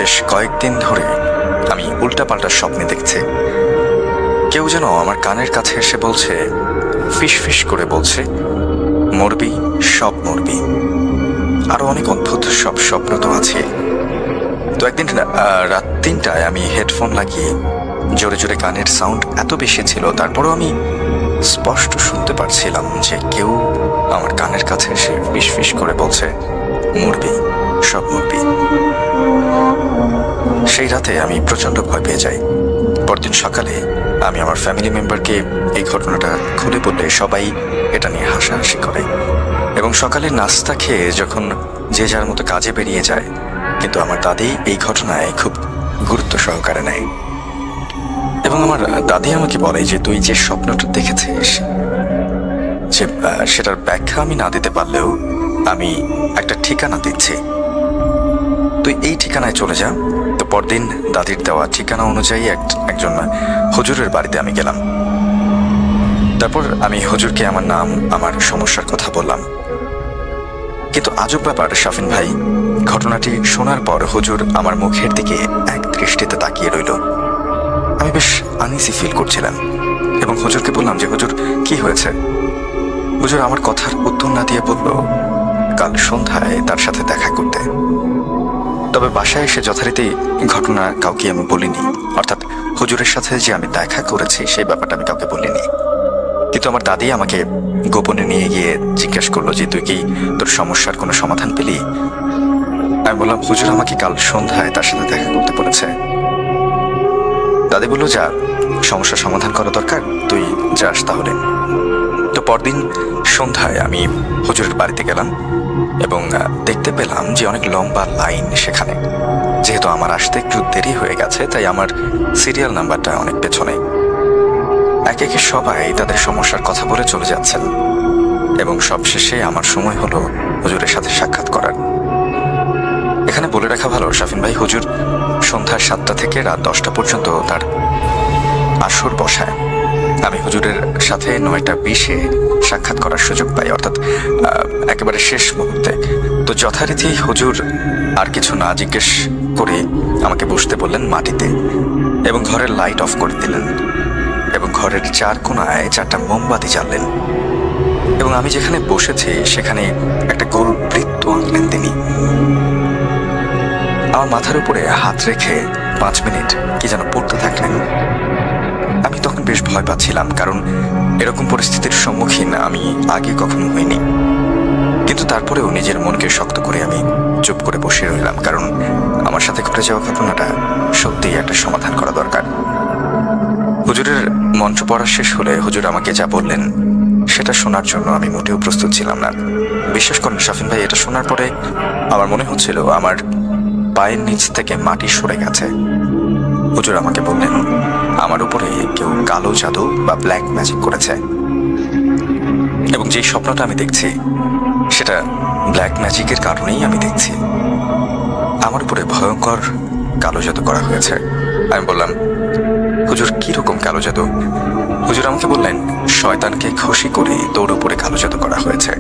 বেশ কয়েকদিন ধরে আমি উল্টাপাল্টা স্বপ্নে দেখছি। কেউ যেন আমার কানের কাছে এসে বলছে, ফিস ফিস করে বলছে, মরবি, সব মরবি। আরো অনেক অদ্ভুত সব স্বপ্ন তো আছে। তো একদিন রাত 3টায় আমি হেডফোন লাগিয়ে জোরে জোরে গানের সাউন্ড এত বেশি ছিল, তারপরও আমি স্পষ্ট শুনতে পারছিলাম যে কেউ আমার কানের কাছে এসে ফিস ফিস করে বলছে, মরবি, সব মরবি। সেই রাতে আমি প্রচন্ড ভয় পেয়ে যাই। পরদিন সকালে আমি আমার ফ্যামিলি মেম্বারকে এই ঘটনাটা খুলে বললে সবাই এটা নিয়ে হাসাহাসি করে, এবং সকালে নাস্তা খেয়ে যখন যে যার মতো কাজে বেরিয়ে যায়, কিন্তু আমার দাদি এই ঘটনায় খুব গুরুত্ব সহকারে নেয়। এবং আমার দাদি আমাকে বলে যে তুই যে স্বপ্নটা দেখেছিস, যে সেটার ব্যাখ্যা আমি না দিতে পারলেও আমি একটা ঠিকানা দিচ্ছি, তুই এই ঠিকানায় চলে যা। তো পরদিন দাদির দেওয়া ঠিকানা অনুযায়ী একজন হুজুরের বাড়িতে আমি গেলাম। তারপর আমি হুজুরকে আমার নাম, আমার সমস্যার কথা বললাম। কিন্তু আজব ব্যাপার শাফিন ভাই, ঘটনাটি শোনার পর হুজুর আমার মুখের দিকে এক দৃষ্টিতে তাকিয়ে রইল। আমি বেশ আনইজি ফিল করছিলাম এবং হুজুরকে বললাম যে হুজুর কি হয়েছে। হুজুর আমার কথার উত্তর না দিয়ে বলল, কাল সন্ধ্যায় তার সাথে দেখা করতে। তবে বাসায় এসে যথারীতি ঘটনা কাউকে আমি বলিনি, অর্থাৎ হুজুরের সাথে যে আমি দেখা করেছি সেই ব্যাপারটা আমি কাউকে বলিনি। কিন্তু আমার দাদি আমাকে গোপনে নিয়ে গিয়ে জিজ্ঞাসা করলো যে তুই কি তোর সমস্যার কোনো সমাধান পেলি। আমি বললাম, হুজুর আমাকে কাল সন্ধ্যায় তার সাথে দেখা করতে বলেছে। দাদি বলল, যা, সমস্যার সমাধান করা দরকার, তুই যাস তাহলে। তো পরদিন সন্ধ্যায় আমি হুজুরের বাড়িতে গেলাম এবং দেখতে পেলাম যে অনেক লম্বা লাইন সেখানে। যেহেতু আমার আসতে একটু দেরি হয়ে গেছে, তাই আমার সিরিয়াল নাম্বারটা অনেক পেছনে। একে একে সবাই তাদের সমস্যার কথা বলে চলে যাচ্ছেন এবং সবশেষে আমার সময় হলো হুজুরের সাথে সাক্ষাৎ করার। এখানে বলে রাখা ভালো শাফিন ভাই, হুজুর সন্ধ্যা 7টা থেকে রাত 10টা পর্যন্ত তার আসর বসায়। আমি হুজুরের সাথে 9টা 20-এ সাক্ষাৎ করার সুযোগ পাই, অর্থাৎ একেবারে শেষ মুহূর্তে। তো যথারীতি হুজুর আর কিছু না জিজ্ঞেস করে আমাকে বসতে বললেন মাটিতে এবং ঘরের লাইট অফ করে দিলেন এবং ঘরের 4 কোণায় 4টা মোমবাতি জ্বাললেন এবং আমি যেখানে বসেছি সেখানে একটা গোল বৃত্ত আঁকলেন তিনি। আমার মাথার উপরে হাত রেখে 5 মিনিট কি যেন পড়তে থাকলেন। আমি তখন বেশ ভয় পাচ্ছিলাম, কারণ এরকম পরিস্থিতির সম্মুখীন আমি আগে কখনো হইনি। কিন্তু তারপরেও নিজের মনকে শক্ত করে আমি চুপ করে বসে রইলাম, কারণ আমার সাথে ঘটে যাওয়া ঘটনাটা সত্যিই একটা সমাধান করা দরকার। হুজুরের মন্ত্র পড়া শেষ হলে হুজুর আমাকে যা বললেন সেটা শোনার জন্য আমি মোটেও প্রস্তুত ছিলাম না। বিশ্বাস করেন শাফিন ভাই, এটা শোনার পরে আমার মনে হচ্ছিল আমার পায়ের নিচ থেকে মাটি সরে গেছে। হুজুর আমাকে বললেন আমার উপরে কেউ কালো জাদু বা ব্ল্যাক ম্যাজিক করেছে এবং যে স্বপ্নটা আমি দেখছি সেটা ব্ল্যাক ম্যাজিকের কারণেই আমি দেখছি। আমার উপরে ভয়ঙ্কর কালো জাদু করা হয়েছে। আমি বললাম, হুজুর কিরকম কালো জাদু? হুজুর আমাকে বললেন, শয়তানকে খুশি করে তোর উপরে কালো জাদু করা হয়েছে।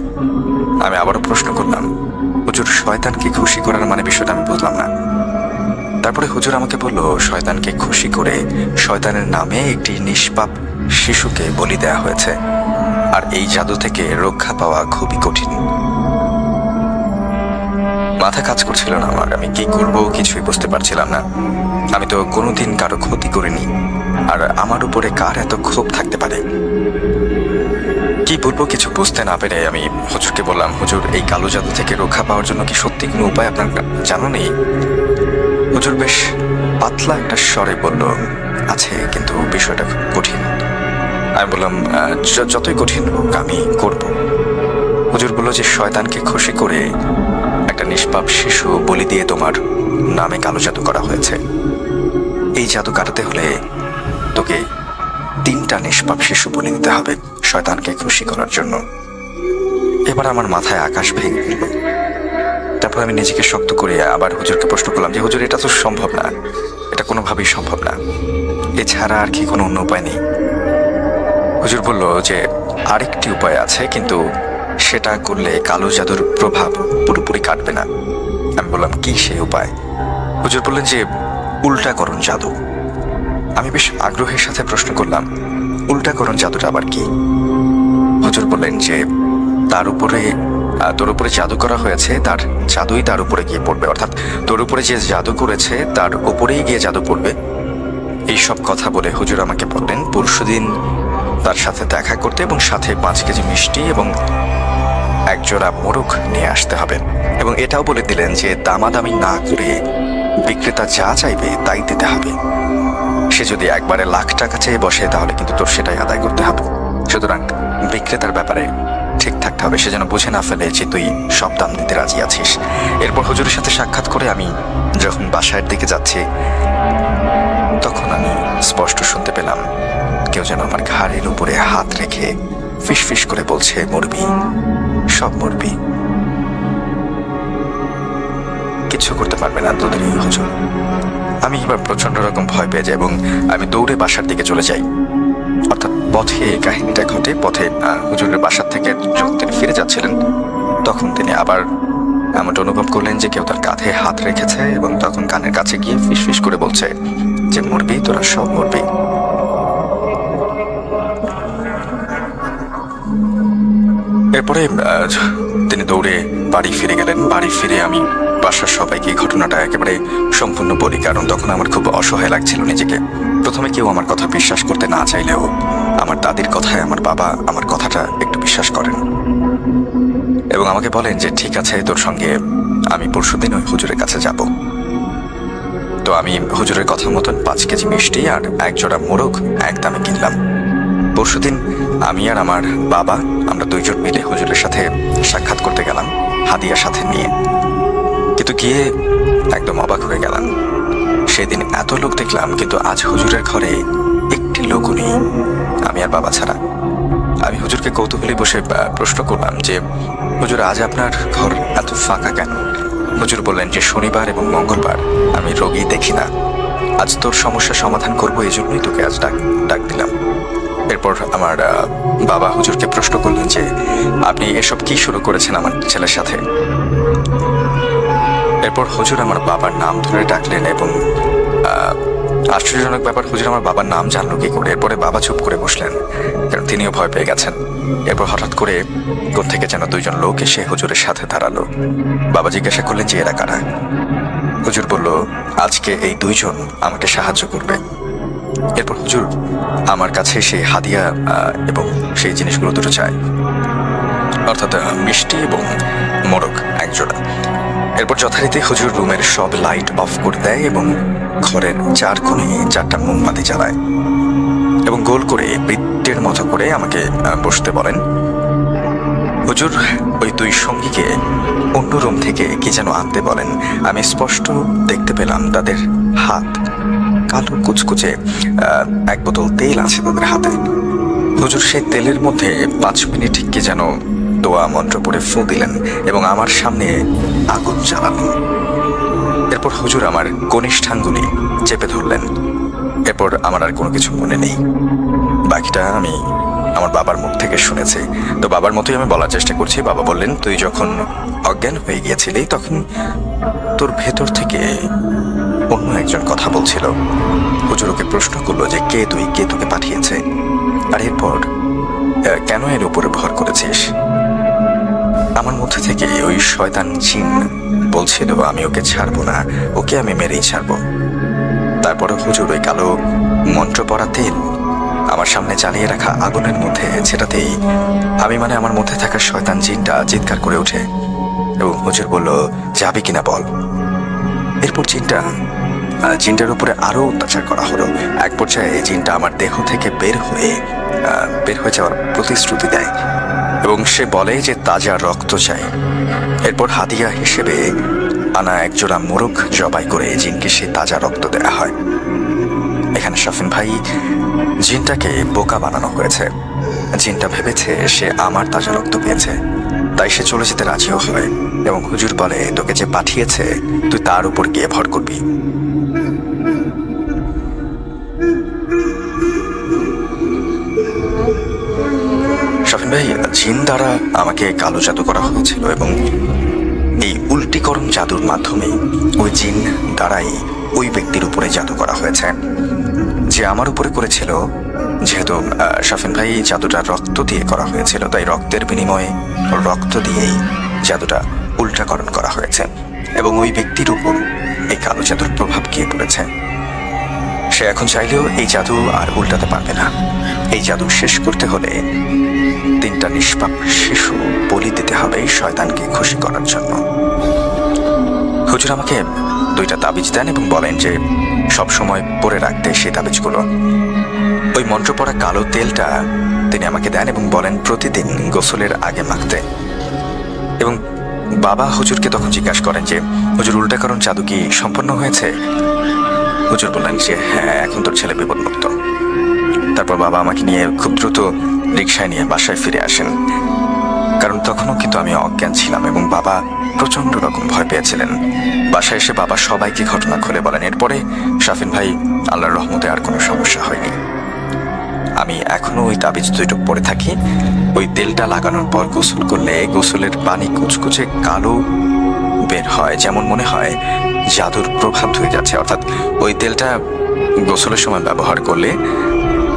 আমি আবারও প্রশ্ন করলাম, হুজুর শয়তানকে খুশি করার মানে বিষয়টা আমি বুঝলাম না। তারপরে হুজুর আমাকে বলল, শয়তানকে খুশি করে শয়তানের নামে একটি নিষ্পাপ শিশুকে বলি দেয়া হয়েছে, আর এই জাদু থেকে রক্ষা পাওয়া খুবই কঠিন। মাথা কাজ করছিল না আমার, আমি কি করব কিছুই বুঝতে পারছিলাম না। আমি তো কোনোদিন কারো ক্ষতি করিনি, আর আমার উপরে কার এত ক্ষোভ থাকতে পারে? কি বলবো কিছু বুঝতে না পেরে আমি হুজুরকে বললাম, হুজুর এই কালো জাদু থেকে রক্ষা পাওয়ার জন্য কি সত্যি কোনো উপায় আপনার জানা নেই? হুজুর বেশ পাতলা একটা স্বরে বলল, আছে, কিন্তু বিষয়টা খুব কঠিন। আমি বললাম, যতই কঠিন হোক আমি করব। হুজুর বলল যে শয়তানকে খুশি করে একটা নিষ্পাপ শিশু বলি দিয়ে তোমার নামে কালো জাদু করা হয়েছে। এই জাদু কাটাতে হলে তোকে 3টা নিষ্পাপ শিশু বলি দিতে হবে শয়তানকে খুশি করার জন্য। এবার আমার মাথায় আকাশ ভেঙে গেল। তারপর আমি নিজেকে শক্ত করে আবার হুজুরকে প্রশ্ন করলাম যে হুজুর এটা তো সম্ভব না, এটা কোনোভাবেই সম্ভব না, এছাড়া আর কি কোনো অন্য উপায় নেই? হুজুর বলল যে আরেকটি উপায় আছে, কিন্তু সেটা করলে কালো জাদুর প্রভাব পুরোপুরি কাটবে না। আমি বললাম, কি সেই উপায়? হুজুর বললেন যে উল্টাকরণ জাদু। আমি বেশ আগ্রহের সাথে প্রশ্ন করলাম, উল্টাকরণ জাদুটা আবার কি? হুজুর বললেন যে তোর উপরে জাদু করা হয়েছে, তার জাদুই তার উপরে গিয়ে পড়বে, অর্থাৎ তোর উপরে যে জাদু করেছে তার উপরেই গিয়ে জাদু পড়বে। এই সব কথা বলে হুজুর আমাকে বললেন পরশুদিন তার সাথে দেখা করতে এবং সাথে 5 কেজি মিষ্টি এবং একজোড়া মোরগ নিয়ে আসতে হবে। এবং এটাও বলে দিলেন যে দামাদামি না করে বিক্রেতা যা চাইবে তাই দিতে হবে। সে যদি একবারে লাখ টাকা চেয়ে বসে তাহলে কিন্তু তোর সেটাই আদায় করতে হবে। সুতরাং বিক্রেতার ব্যাপারে ঠিক থাকতে হবে, সে যেন বুঝে না ফেলে যে তুই সব দাম দিতে রাজি আছিস। এরপর হুজুরের সাথে সাক্ষাৎ করে আমি যখন বাসার দিকে যাচ্ছি তখন আমি স্পষ্ট শুনতে পেলাম কেউ যেন আমার ঘাড়ের উপরে হাত রেখে ফিসফিস করে বলছে, মরবি, সব মরবি, কিছু করতে পারবে না তোদের এই হুজুর। আমি এবার প্রচন্ড রকম ভয় পেয়ে যাই এবং আমি দৌড়ে বাসার দিকে চলে যাই। অর্থাৎ পথে এই কাহিনীটা ঘটে। পথে হুজুরের বাসার থেকে যখন তিনি ফিরে যাচ্ছিলেন তখন তিনি আবার এমনটা অনুভব করলেন যে কেউ তার কাঁধে হাত রেখেছে এবং তখন কানের কাছে গিয়ে ফিসফিস করে বলছে যে মরবি, তোরা সব মরবি। এরপরে তিনি দৌড়ে বাড়ি ফিরে গেলেন। বাড়ি ফিরে আমি বাসার সবাইকে ঘটনাটা একেবারে সম্পূর্ণ বলি, কারণ তখন আমার খুব অসহায় লাগছিল নিজেকে। প্রথমে কেউ আমার কথা বিশ্বাস করতে না চাইলেও আমার দাদির কথায় আমার বাবা আমার কথাটা একটু বিশ্বাস করেন এবং আমাকে বলেন যে ঠিক আছে, তোর সঙ্গে আমি পরশুদিন ওই হুজুরের কাছে যাব। তো আমি হুজুরের কথা মতন 5 কেজি মিষ্টি আর একজোড়া মোরগ একদমে কিনলাম। পরশুদিন আমি আর আমার বাবা আমরা 2 জন মিলে হুজুরের সাথে সাক্ষাৎ করতে গেলাম হাদিয়া সাথে নিয়ে। কিন্তু গিয়ে একদম অবাক হয়ে গেলাম। সেদিন এত লোক দেখলাম কিন্তু আজ হুজুরের ঘরে একটি লোকও নেই, আমি আর বাবা ছাড়া। আমি হুজুরকে কৌতূহলী বসে প্রশ্ন করলাম যে হুজুর, আজ আপনার ঘর এত ফাঁকা কেন? হুজুর বললেন যে শনিবার এবং মঙ্গলবার আমি রোগী দেখি না, আজ তোর সমস্যার সমাধান করবো, এই জন্যই তোকে আজ ডাক দিলাম। এরপর আমার বাবা হুজুরকে প্রশ্ন করলেন যে আপনি এসব কি শুরু করেছেন আমার ছেলের সাথে? এরপর হুজুর আমার বাবার নাম ধরে ডাকলেন এবং আশ্চর্যজনক ব্যাপার, হুজুর আমার বাবার নাম জানলো কি করে? এরপরে বাবা চুপ করে বসলেন, কারণ তিনিও ভয় পেয়ে গেছেন। এরপর হঠাৎ করে কোত্থেকে যেন 2 জন লোক এসে হুজুরের সাথে দাঁড়ালো। বাবা জিজ্ঞাসা করলেন যে এরা কারা? হুজুর বলল, আজকে এই 2 জন আমাকে সাহায্য করবে। এরপর হুজুর আমার কাছে সেই হাদিয়া এবং সেই জিনিসগুলো দুটো চায়, অর্থাৎ মিষ্টি এবং মোরগ একজোড়া। এরপর যথারীতি হুজুর রুমের সব লাইট অফ করে দেয় এবং ঘরের 4 কোণে 4টা মোমবাতি জ্বালায় এবং গোল করে বৃত্তের মতো করে আমাকে বসতে বলেন। হুজুর ওই 2 সঙ্গীকে অন্য রুম থেকে কি যেন আনতে বলেন। আমি স্পষ্ট দেখতে পেলাম তাদের হাত কালো কুচকুচে, 1 বোতল তেল আছে তাদের হাতে। হুজুর সেই তেলের মধ্যে 5 মিনিট কি যেন দোয়া মন্ত্র পড়ে ফু দিলেন এবং আমার সামনে আগুন জ্বালালেন। এরপর হুজুর আমার কনিষ্ঠাঙ্গুলি চেপে ধরলেন। এরপর আমার আর কোনো কিছু মনে নেই। বাকিটা আমি আমার বাবার মুখ থেকে শুনেছি। তো বাবার মতোই আমি বলার চেষ্টা করছি। বাবা বললেন, তুই যখন অজ্ঞান হয়ে গিয়েছিলি তখন তোর ভেতর থেকে অন্য একজন কথা বলছিল। হুজুর ওকে প্রশ্ন করলো যে কে তুই, কে তোকে পাঠিয়েছে, আর এরপর কেন এর উপরে ভর করেছিস? আমার মধ্যে থেকে ওই শয়তান জিন বলছিল আমি ওকে ছাড়বো না, ওকে আমি মেরেই ছাড়বো। তারপরে হুজুর ওই কালো মন্ত্র পড়া তেল আমার সামনে জ্বালিয়ে রাখা আগুনের মধ্যে ছেটাতেই আমি আমার মধ্যে থাকা শয়তান জিনটা চিৎকার করে ওঠে এবং হুজুর বলল, যাবি কিনা বল। এরপর জিনটার উপরে আরো অত্যাচার করা হলো। এক পর্যায়ে জিনটা আমার দেহ থেকে বের হয়ে যাওয়ার প্রতিশ্রুতি দেয় এবং সে বলে যে তাজা রক্ত চাই। এরপর হাদিয়া হিসেবে আনা একজোড়া মোরগ জবাই করে জিনকে সে তাজা রক্ত দেয়া হয়। এখানে শাফিন ভাই, জিনটাকে বোকা বানানো হয়েছে। জিনটা ভেবেছে সে আমার তাজা রক্ত পেয়েছে, তাই সে চলে যেতে রাজিও হয় এবং হুজুর বলে, তোকে যে পাঠিয়েছে তুই তার উপর গিয়ে ভর করবি। শাফিন ভাই, জিন দ্বারা আমাকে কালো জাদু করা হয়েছিল এবং এই উল্টিকরণ জাদুর মাধ্যমে ওই জিন দ্বারাই ওই ব্যক্তির উপরে জাদু করা হয়েছে, যে আমার উপরে করেছিল। যেহেতু শাফিন ভাই জাদুটা রক্ত দিয়ে করা হয়েছিল, তাই রক্তের বিনিময়ে রক্ত দিয়েই জাদুটা উল্টাকরণ করা হয়েছে এবং ওই ব্যক্তির উপর এই কালো জাদুর প্রভাব গিয়ে পড়েছে। সে এখন চাইলেও এই জাদু আর উল্টাতে পারবে না। এই জাদু শেষ করতে হলে 3টা নিষ্পাপ শিশু বলি দিতে হবে শয়তানকে খুশি করার জন্য। হুজুর আমাকে 2টা তাবিজ দেন এবং বলেন যে সব সময় পরে রাখতে সেই তাবিজগুলো। ওই মন্ত্র পড়া কালো তেলটা তিনি আমাকে দেন এবং বলেন প্রতিদিন গোসলের আগে মাখতে। এবং বাবা হুজুরকে তখন জিজ্ঞাসা করেন যে হুজুর উল্টাকরণ জাদু কি সম্পন্ন হয়েছে? হুজুর বললেন যে হ্যাঁ, এখন তোর ছেলে বিপদমুক্ত। তারপর বাবা আমাকে নিয়ে খুব দ্রুত রিকশায় নিয়ে বাসায় ফিরে আসেন, কারণ তখনও কিন্তু আমি অজ্ঞান ছিলাম এবং বাবা প্রচন্ড রকম ভয় পেয়েছিলেন। বাসায় এসে বাবা সবাইকে ঘটনা খুলে বলেন। এরপরে শাফিন ভাই আল্লাহর রহমতে আর কোনো সমস্যা হয়নি। আমি এখনো ওই তাবিজ 2টো পরে থাকি। ওই তেলটা লাগানোর পর গোসল করলে গোসলের পানি কুচকুচে কালো বের হয়, যেমন মনে হয় জাদুর প্রভাব ধরে যাচ্ছে। অর্থাৎ ওই তেলটা গোসলের সময় ব্যবহার করলে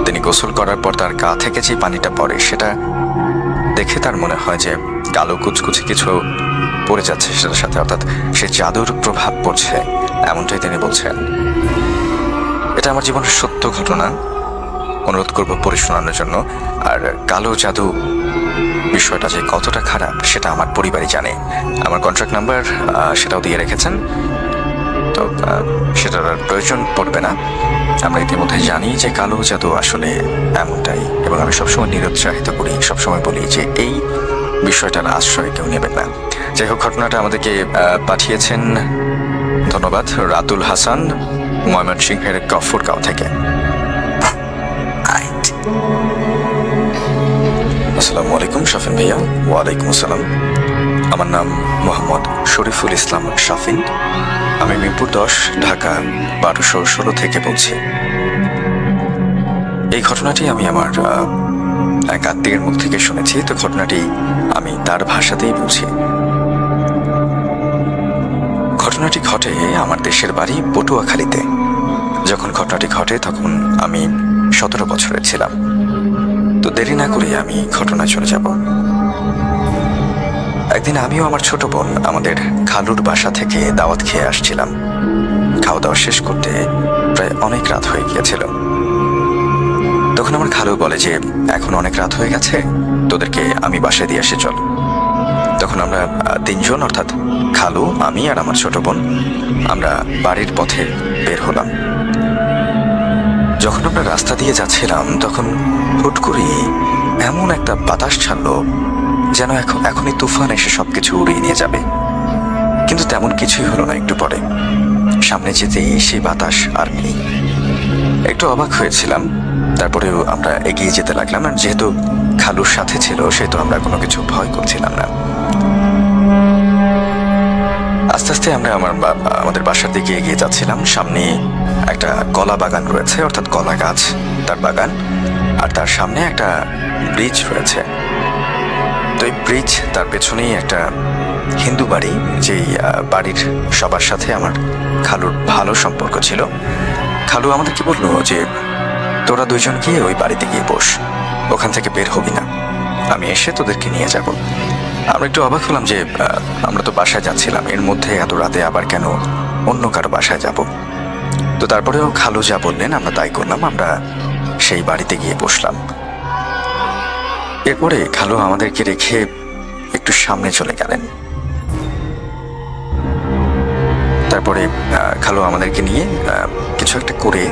তিনি গোসল করার পর তার গা থেকে যে পানিটা পড়ে সেটা দেখে তার মনে হয় যে কালো কুচকুচে কিছু পড়ে যাচ্ছে সেটার সাথে, অর্থাৎ সে জাদুর প্রভাব পড়ছে, এমনটাই তিনি বলছেন। এটা আমার জীবনের সত্য ঘটনা, অনুরোধ করবো পড়ে শোনানোর জন্য। আর কালো জাদু বিষয়টা যে কতটা খারাপ সেটা আমার পরিবারই জানে। আমার কন্ট্রাক্ট নাম্বার সেটাও দিয়ে রেখেছেন, তো সেটার আর প্রয়োজন পড়বে না। আমরা ইতিমধ্যে জানি যে কালো জাদু আসলে এমনটাই, এবং আমি সবসময় নিরুৎসাহিত করি, সবসময় বলি যে এই বিষয়টার আশ্রয় কেউ নেবেন না। যাই হোক, ঘটনাটা আমাদেরকে পাঠিয়েছেন, ধন্যবাদ, রাতুল হাসান, ময়মনসিংহের গফরগাঁও থেকে। আসসালামু আলাইকুম শাফিন ভাইয়া। ওয়ালাইকুম আসসালাম। আমার নাম মোহাম্মদ শরীফুল ইসলাম শাফিন। আমি মিরপুর 10, ঢাকা 1216 থেকে বলছি। এই ঘটনাটি আমি আমার এক আত্মীয়ের মুখ থেকে শুনেছি, তো ঘটনাটি আমি তার ভাষাতেই বলছি। ঘটনাটি ঘটে আমার দেশের বাড়ি পটুয়াখালীতে। যখন ঘটনাটি ঘটে তখন আমি 17 বছরের ছিলাম। তো দেরি না করে আমি ঘটনায় চলে যাব। একদিন আমিও আমার ছোট বোন আমাদের খালুর বাসা থেকে দাওয়াত খেয়ে আসছিলাম। খাওয়া দাওয়া শেষ করতে প্রায় অনেক রাত হয়ে গিয়েছিল। তখন আমার খালু বলে যে এখন অনেক রাত হয়ে গেছে, তোদেরকে আমি বাসায় দিয়ে আসি, চল। তখন আমরা 3 জন, অর্থাৎ খালু, আমি আর আমার ছোট বোন, আমরা বাড়ির পথে বের হলাম। যখন আমরা রাস্তা দিয়ে যাচ্ছিলাম তখন হুট করে এমন একটা বাতাস ছাড়লো যেন এখনই তুফান এসে সবকিছু উড়িয়ে নিয়ে যাবে। কিন্তু তেমন কিছুই হলো না। একটু পরে সামনে যেতেই সেই বাতাস আর নেই। একটু অবাক হয়েছিলাম, তারপরেও আমরা এগিয়ে যেতে লাগলাম। আর যেহেতু খালুর সাথে ছিল সেহেতু আমরা কোনো কিছু ভয় করছিলাম না। আস্তে আস্তে আমরা আমাদের বাসার দিকে এগিয়ে যাচ্ছিলাম। সামনে একটা কলা বাগান রয়েছে, অর্থাৎ কলা গাছ, তার বাগান, আর তার সামনে একটা ব্রিজ রয়েছে। তো এই ব্রিজ, তার পেছনেই একটা হিন্দু বাড়ি, যেই বাড়ির সবার সাথে আমার খালুর ভালো সম্পর্ক ছিল। খালু আমাদেরকে বললো যে তোরা 2 জন গিয়ে ওই বাড়িতে গিয়ে বস, ওখান থেকে বের হবি না, আমি এসে তোদেরকে নিয়ে যাব। আমরা একটু অবাক হলাম যে আমরা তো বাসায় যাচ্ছিলাম, এর মধ্যে এত রাতে আবার কেন অন্য কারো বাসায় যাব। তো তারপরেও খালু যা বললেন আমরা তাই করলাম। আমরা সেই বাড়িতে গিয়ে বসলাম। এরপরে খালু আমাদেরকে রেখে একটু সামনে চলে গেলেন। তারপরে খালু আমাদেরকে নিয়ে কিছু একটা করে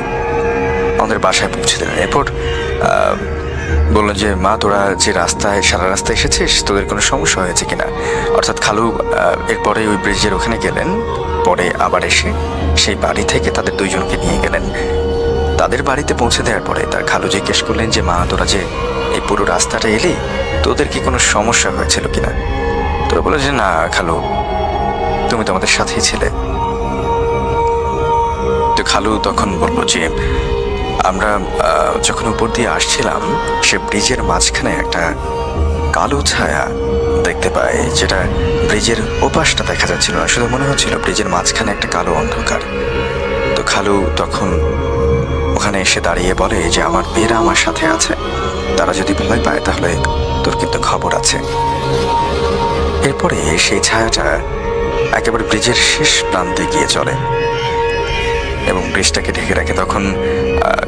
আমাদের বাসায় পৌঁছে দিলেন। এরপর বললেন যে মা, তোরা যে রাস্তায় সারা রাস্তা এসেছিস, তোদের কোনো সমস্যা হয়েছে কিনা। অর্থাৎ খালু এরপরে ওই ব্রিজের ওখানে গেলেন, পরে আবার এসে সেই বাড়ি থেকে তাদের 2 জনকে নিয়ে গেলেন। তাদের বাড়িতে পৌঁছে দেওয়ার পরে তার খালু জিজ্ঞেস করলেন যে মা, তোরা যে এই পুরো রাস্তাটা এলি, তোদের কি কোনো সমস্যা হয়েছিল কিনা। তোরা বলে যে না খালু, তুমি তো আমাদের সাথেই ছিলে। তো খালু তখন বললো যে আমরা যখন উপর দিয়ে আসছিলাম সে ব্রিজের মাঝখানে একটা কালো ছায়া দেখতে দেখতে পায়, যেটা ব্রিজের ওপাশটা দেখা যাচ্ছিল না, শুধু মনে হচ্ছিল ব্রিজের মাঝখানে একটা কালো অন্ধকার। তো খালু তখন ওখানে এসে দাঁড়িয়ে বলে যে আমার মেয়েরা আমার সাথে আছে, তারা যদি ভয় পায় তাহলে তোর কিন্তু খবর আছে। এরপরে সেই ছায়াটা একেবারে ব্রিজের শেষ প্রান্তে গিয়ে চলে এবং ব্রিজটাকে ঢেকে রাখে। তখন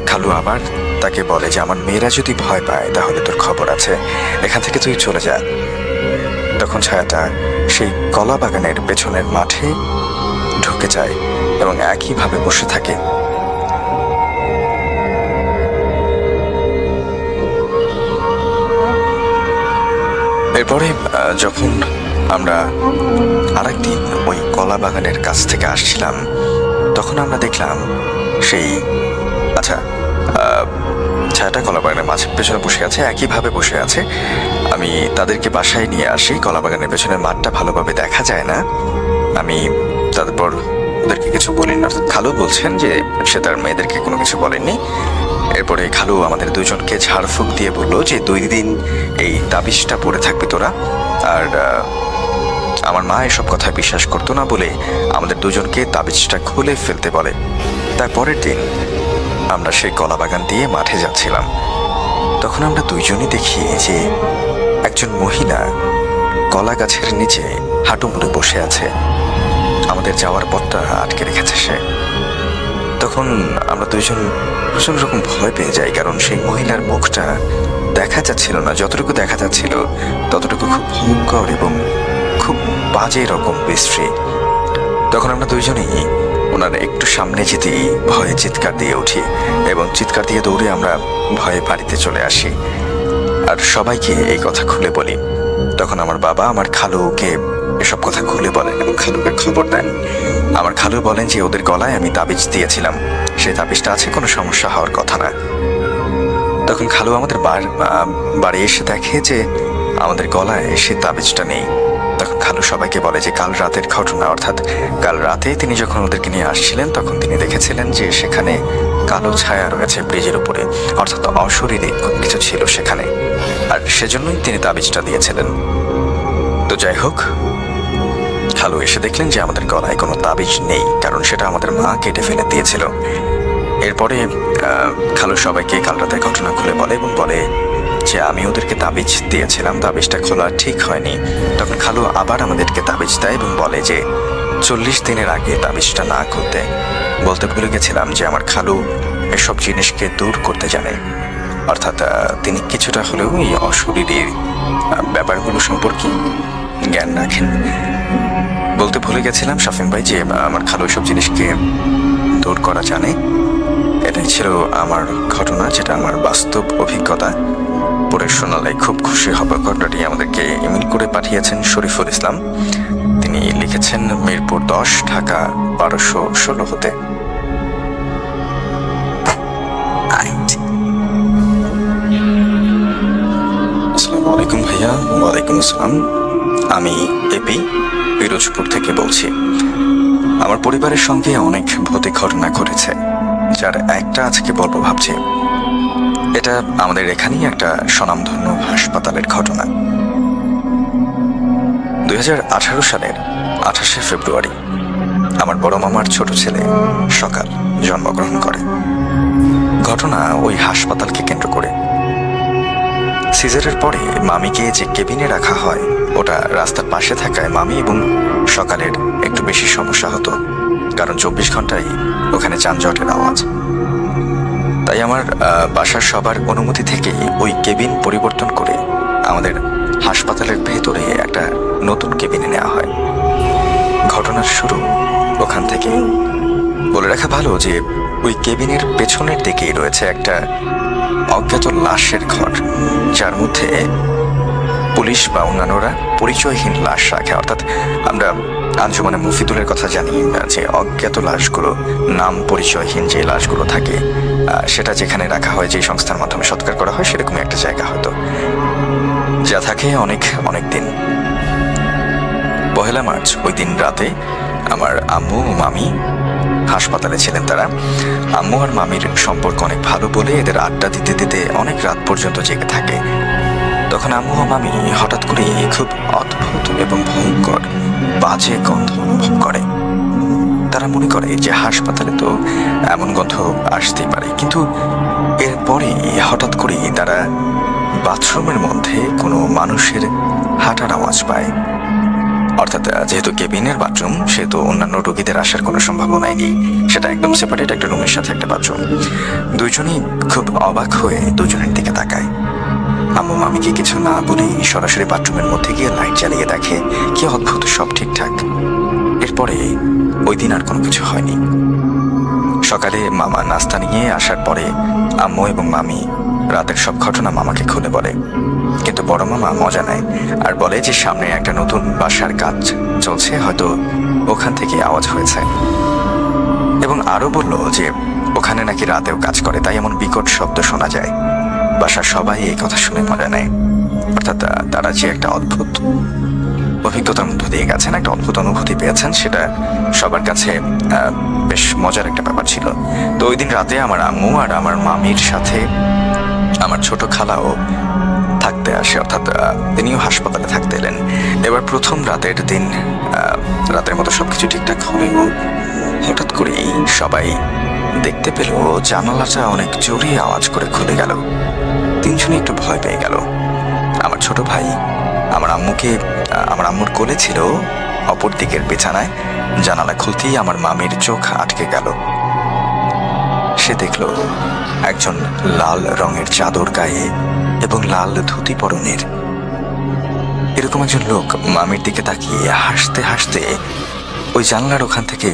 খালু আবার তাকে বলে যে আমার মেয়েরা যদি ভয় পায় তাহলে তোর খবর আছে, এখান থেকে তুই চলে যা। তখন ছায়াটা সেই কলা বাগানের পেছনের মাঠে ঢুকে যায় এবং একইভাবে বসে থাকে। এরপরে যখন আমরা আরেকদিন ওই কলা বাগানের কাছ থেকে আসছিলাম, তখন আমরা দেখলাম সেই ছায়াটা কলা বাগানের মাঝে পেছনে বসে আছে, একইভাবে বসে আছে। আমি তাদেরকে বাসায় নিয়ে আসি, কলা বাগানের পেছনের মাঠটা ভালোভাবে দেখা যায় না। আমি তারপর ওদেরকে কিছু বলি না। খালু বলছেন যে সে তার মেয়েদেরকে কোনো কিছু বলেনি। এরপরে খালু আমাদের দুজনকে ঝাড়ফুঁক দিয়ে বললো যে 2 দিন এই তাবিজটা পরে থাকবি তোরা। আর আমার মা এসব কথা বিশ্বাস করতো না বলে আমাদের দুজনকে তাবিজটা খুলে ফেলতে বলে। তারপরের দিন আমরা সেই কলা বাগান দিয়ে মাঠে যাচ্ছিলাম। তখন আমরা দুইজনই দেখি যে একজন মহিলা কলা গাছের নিচে হাঁটু মুড়ে বসে আছে, আমাদের যাওয়ার পথটা আটকে রেখেছে সে। তখন আমরা দুইজন প্রচন্ড রকম ভয় পেয়ে যাই, কারণ সেই মহিলার মুখটা দেখা যাচ্ছিল না, যতটুকু দেখা যাচ্ছিল ততটুকু খুব ভয়ঙ্কর এবং খুব বাজে রকম বিশ্রী। তখন আমরা দুইজনেই ওনার একটু সামনে যেতেই ভয়ে চিৎকার দিয়ে উঠি এবং চিৎকার দিয়ে দৌড়ে আমরা ভয়ে বাড়িতে চলে আসি আর সবাইকে এই কথা খুলে বলি। তখন আমার বাবা আমার খালুকে এসব কথা খুলে বলেন এবং খালুকে খবর দেন। আমার খালু বলেন যে ওদের গলায় আমি তাবিজ দিয়েছিলাম, সেই তাবিজটা আছে, কোনো সমস্যা হওয়ার কথা না। তখন খালু আমাদের বাড়ি এসে দেখে যে আমাদের গলায় সেই তাবিজটা নেই। তখন খালু সবাইকে বলে যে কাল রাতের ঘটনা, অর্থাৎ কাল রাতে তিনি যখন ওদেরকে নিয়ে আসছিলেন তখন তিনি দেখেছিলেন যে সেখানে কালো ছায়া রয়েছে ব্রিজের উপরে, অর্থাৎ অশরীরে কিছু ছিল সেখানে, আর সেজন্যই তিনি তাবিজটা দিয়েছিলেন। তো যাই হোক, খালু এসে দেখলেন যে আমাদের গলায় কোনো তাবিজ নেই, কারণ সেটা আমাদের মা কেটে ফেলে দিয়েছিল। এরপরে খালু সবাইকে কাল রাতের ঘটনা খুলে বলে এবং বলে যে আমি ওদেরকে তাবিজ দিয়েছিলাম, তাবিজটা খোলা ঠিক হয়নি। তখন খালু আবার আমাদেরকে তাবিজ দেয় এবং বলে যে 40 দিনের আগে তাবিজটা না খুলতে। বলতে ভুলে গেছিলাম যে আমার খালু এসব জিনিসকে দূর করতে জানে, অর্থাৎ তিনি কিছুটা হলেও এই অশরীরীর ব্যাপারগুলো সম্পর্কে জ্ঞান রাখেন। বলতে ভুলে গেছিলাম শাফিন ভাই যে আমার খালু এসব জিনিসকে দূর করা জানে। এটাই ছিল আমার ঘটনা, যেটা আমার বাস্তব অভিজ্ঞতা। পরে শোনালে খুব খুশি হবে। ঘটনাটি আমাদেরকে ইমেল করে পাঠিয়েছেন শরীফুল ইসলাম। তিনি লিখেছেন মিরপুর 10, ঢাকা 1216 হতে। আসসালামু আলাইকুম ভাইয়া। ওয়ালাইকুম আসসালাম। আমি এপি পিরোজপুর থেকে বলছি। আমার পরিবারের সঙ্গে অনেক ভৌতিক ঘটনা ঘটেছে, যার একটা আজকে বলবো ভাবছি। এটা আমাদের এখানেই একটা স্বনামধন্য হাসপাতালের ঘটনা। 2018 সালের 28শে ফেব্রুয়ারি আমার বড় মামার ছোট ছেলে সকাল জন্মগ্রহণ করে। ঘটনা ওই হাসপাতালকে কেন্দ্র করে। সিজারের পরে মামিকে যে কেবিনে রাখা হয় ওটা রাস্তার পাশে থাকায় মামি এবং সকালের একটু বেশি সমস্যা হতো, কারণ 24 ঘন্টাই ওখানে যানজটের আওয়াজ। তাই আমার বাসার সবার অনুমতি থেকেই ওই কেবিন পরিবর্তন করে আমাদের হাসপাতালের ভেতরে একটা নতুন কেবিনে নেওয়া হয়। ঘটনার শুরু ওখান থেকে। বলে রাখা ভালো যে ওই কেবিনের পেছনের দিকেই রয়েছে একটা অজ্ঞাত লাশের ঘর, যার মধ্যে পুলিশ বা অন্যান্যরা পরিচয়হীন লাশ রাখে। অর্থাৎ আমরা আঞ্জুমানে মুফিদুলের কথা জানি যে অজ্ঞাত লাশগুলো, নাম পরিচয়হীন যে লাশগুলো থাকে, সেটা যেখানে রাখা হয়, যে সংস্থার মাধ্যমে সৎকার করা হয়, সেরকমই একটা জায়গা হয়তো, যা থাকে অনেক অনেক দিন। 1 মার্চ ওই দিন রাতে আমার আম্মু ও মামি হাসপাতালে ছিলেন। তারা, আম্মু আর মামির সম্পর্ক অনেক ভালো বলে এদের আড্ডা দিতে দিতে অনেক রাত পর্যন্ত জেগে থাকে। তখন আম্মু ও মামি হঠাৎ করে খুব অদ্ভুত এবং ভয়ঙ্কর বাজে গন্ধ অনুভব করে। তারা মনে করে যে হাসপাতালে তো এমন গন্ধ আসতেই পারে, কিন্তু এরপরে হঠাৎ করে তারা বাথরুমের মধ্যে কোনো মানুষের হাঁটার আওয়াজ পায়। অর্থাৎ যেহেতু কেবিনের বাথরুম, সেহেতু অন্যান্য রোগীদের আসার কোনো সম্ভাবনাই নেই, সেটা একদম সেপারেট একটা রুমের সাথে একটা বাথরুম। দুজনই খুব অবাক হয়ে দুজনের দিকে তাকায়। আম্মু মামিকে কিছু না বলেই সরাসরি বাথরুমের মধ্যে গিয়ে লাইট জ্বালিয়ে দেখে কি অদ্ভুত, সব ঠিকঠাক। এরপরে ওই দিন আর কোনো কিছু হয়নি। সকালে মামা নাস্তা নিয়ে আসার পরে আম্মু এবং মামি রাতের সব ঘটনা মামাকে খুলে বলে, কিন্তু বড় মামা মজা নেয় আর বলে যে সামনে একটা নতুন বাসার কাজ চলছে, হয়তো ওখান থেকে আওয়াজ হয়েছে, এবং আরো বলল যে ওখানে নাকি রাতেও কাজ করে, তাই এমন বিকট শব্দ শোনা যায়। বাসার সবাই এই কথা শুনে মজা নেয়। অর্থাৎ তারা যে একটা অদ্ভুত অভিজ্ঞতার মধ্য দিয়ে গেছেন, একটা অদ্ভুত অনুভূতি পেয়েছেন, সেটা সবার কাছে বেশ মজার একটা ব্যাপার ছিল। তো ওই দিন রাতে আমার আম্মু আর আমার মামির সাথে আমার ছোট খালাও থাকতে আসে, অর্থাৎ তিনিও হাসপাতালে থাকতে এলেন। এবার প্রথম রাতের দিন রাতের মতো সবকিছু ঠিকঠাক হলেও হঠাৎ করেই সবাই দেখতে পেল জানালাটা অনেক জোরে আওয়াজ করে খুলে গেল। তিনজনই একটু ভয় পেয়ে গেল। আমার ছোট ভাই আমার আম্মুর কোলে ছিল, অপর দিকের বিছানায়। জানালা খুলতেই আমার মামির চোখ আটকে গেল। সে দেখল একজন লাল রঙের চাদর গায়ে এবং লাল ধুতি পরনের এরকম একজন লোক মামির দিকে তাকিয়ে হাসতে হাসতে ওই জানলার ওখান থেকে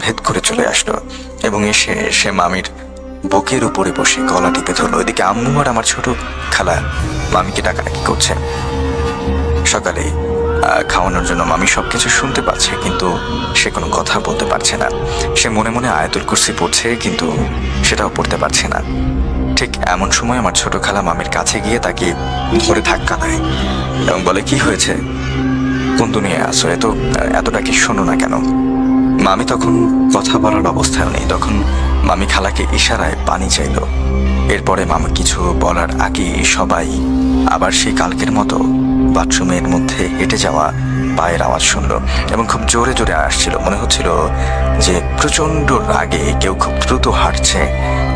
ভেদ করে চলে আসলো এবং এসে সে মামির বুকের উপরে বসে গলা টিপে ধরলো। ওইদিকে আম্মু আর আমার ছোট খালা মামিকে ডাকাডাকি করছে। সকালে খাওয়ানোর জন্য মামি সবকিছু শুনতে পাচ্ছে, কিন্তু সে কোনো কথা বলতে পারছে না। সে মনে মনে আয়াতুল কুরসি পড়ছে, কিন্তু সেটাও পড়তে পারছে না। ঠিক এমন সময় আমার ছোট খালা মামির কাছে গিয়ে তাকে ধরে ধাক্কা দেয় এবং বলে, কি হয়েছে, কোন দুনিয়ায় আসো, এতটা কি শোনো না কেন? মামি তখন কথা বলার অবস্থায় নেই। তখন মামি খালাকে ইশারায় পানি চাইল। এরপরে মামা কিছু বলার আগে সবাই আবার সেই কালকের মতো বাথরুমের মধ্যে হেঁটে যাওয়া পায়ের আওয়াজ শুনল এবং খুব জোরে জোরে আসছিল। মনে হচ্ছিল যে প্রচন্ড রাগে কেউ খুব দ্রুত হাঁটছে,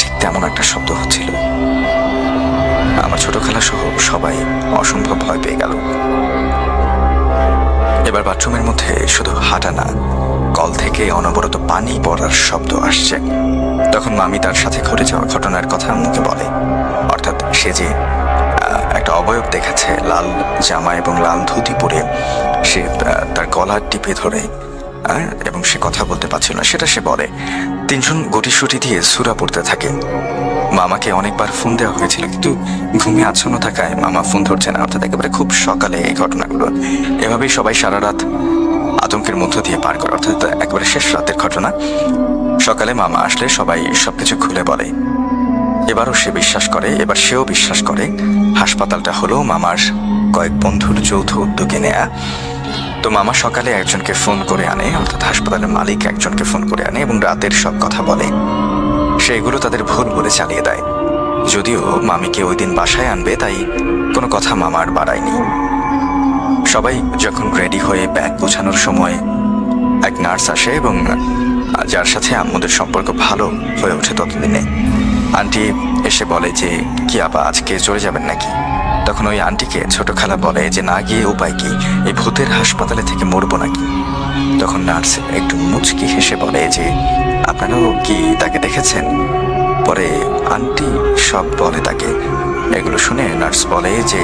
ঠিক তেমন একটা শব্দ হচ্ছিল। আমার ছোট খালা সহ সবাই অসম্ভব ভয় পেয়ে গেল। এবার বাথরুমের মধ্যে শুধু হাঁটা না, কল থেকে অনবরত পানি পড়ার শব্দ আসছে। তখন মামি তার সাথে ঘটে যাওয়া ঘটনার কথা আম্মুকে বলে। অর্থাৎ সে যে একটা অবয়ব দেখেছে লাল জামা এবং লাল ধুতি পরে, সে তার গলা টিপে ধরে এবং সে কথা বলতে পারছিল না, সেটা সে বলে। তিনজন গুটিসুটি দিয়ে সূরা পড়তে থাকে। মামাকে অনেকবার ফোন দেওয়া হয়েছিল, কিন্তু ঘুমিয়ে আচ্ছন্ন থাকায় মামা ফোন ধরছে না। অর্থাৎ একেবারে খুব সকালে এই ঘটনাগুলো। এভাবেই সবাই সারা রাত আতঙ্কের মধ্য দিয়ে পার করে। অর্থাৎ একেবারে শেষ রাতের ঘটনা। সকালে মামা আসলে সবাই সবকিছু খুলে বলে। এবারও সে বিশ্বাস করে, এবার সেও বিশ্বাস করে হাসপাতালটা হলো মামার কয়েক বন্ধুর যৌথ উদ্যোগে নেয়া। তো মামা সকালে একজনকে ফোন করে আনে, অর্থাৎ হাসপাতালের মালিক একজনকে ফোন করে আনে এবং রাতের সব কথা বলে। সে এগুলো তাদের ভুল বলে চালিয়ে দেয়। যদিও মামিকে ওই দিন বাসায় আনবে, তাই কোনো কথা মামার বাড়ায়নি। সবাই যখন রেডি হয়ে ব্যাগ গোছানোর সময় এক নার্স আসে এবং যার সাথে আম্মুদের সম্পর্ক ভালো হয়ে ওঠে ততদিনে। আন্টি এসে বলে যে, কি আপা আজকে চলে যাবেন নাকি? তখন ওই আন্টিকে ছোট খালা বলে যে, না গিয়ে উপায় কি, এই ভূতের হাসপাতালে থেকে মরবো নাকি? তখন নার্স একটু মুচকি হেসে বলে যে, আপনারাও কি তাকে দেখেছেন? পরে আন্টি সব বলে তাকে। এগুলো শুনে নার্স বলে যে,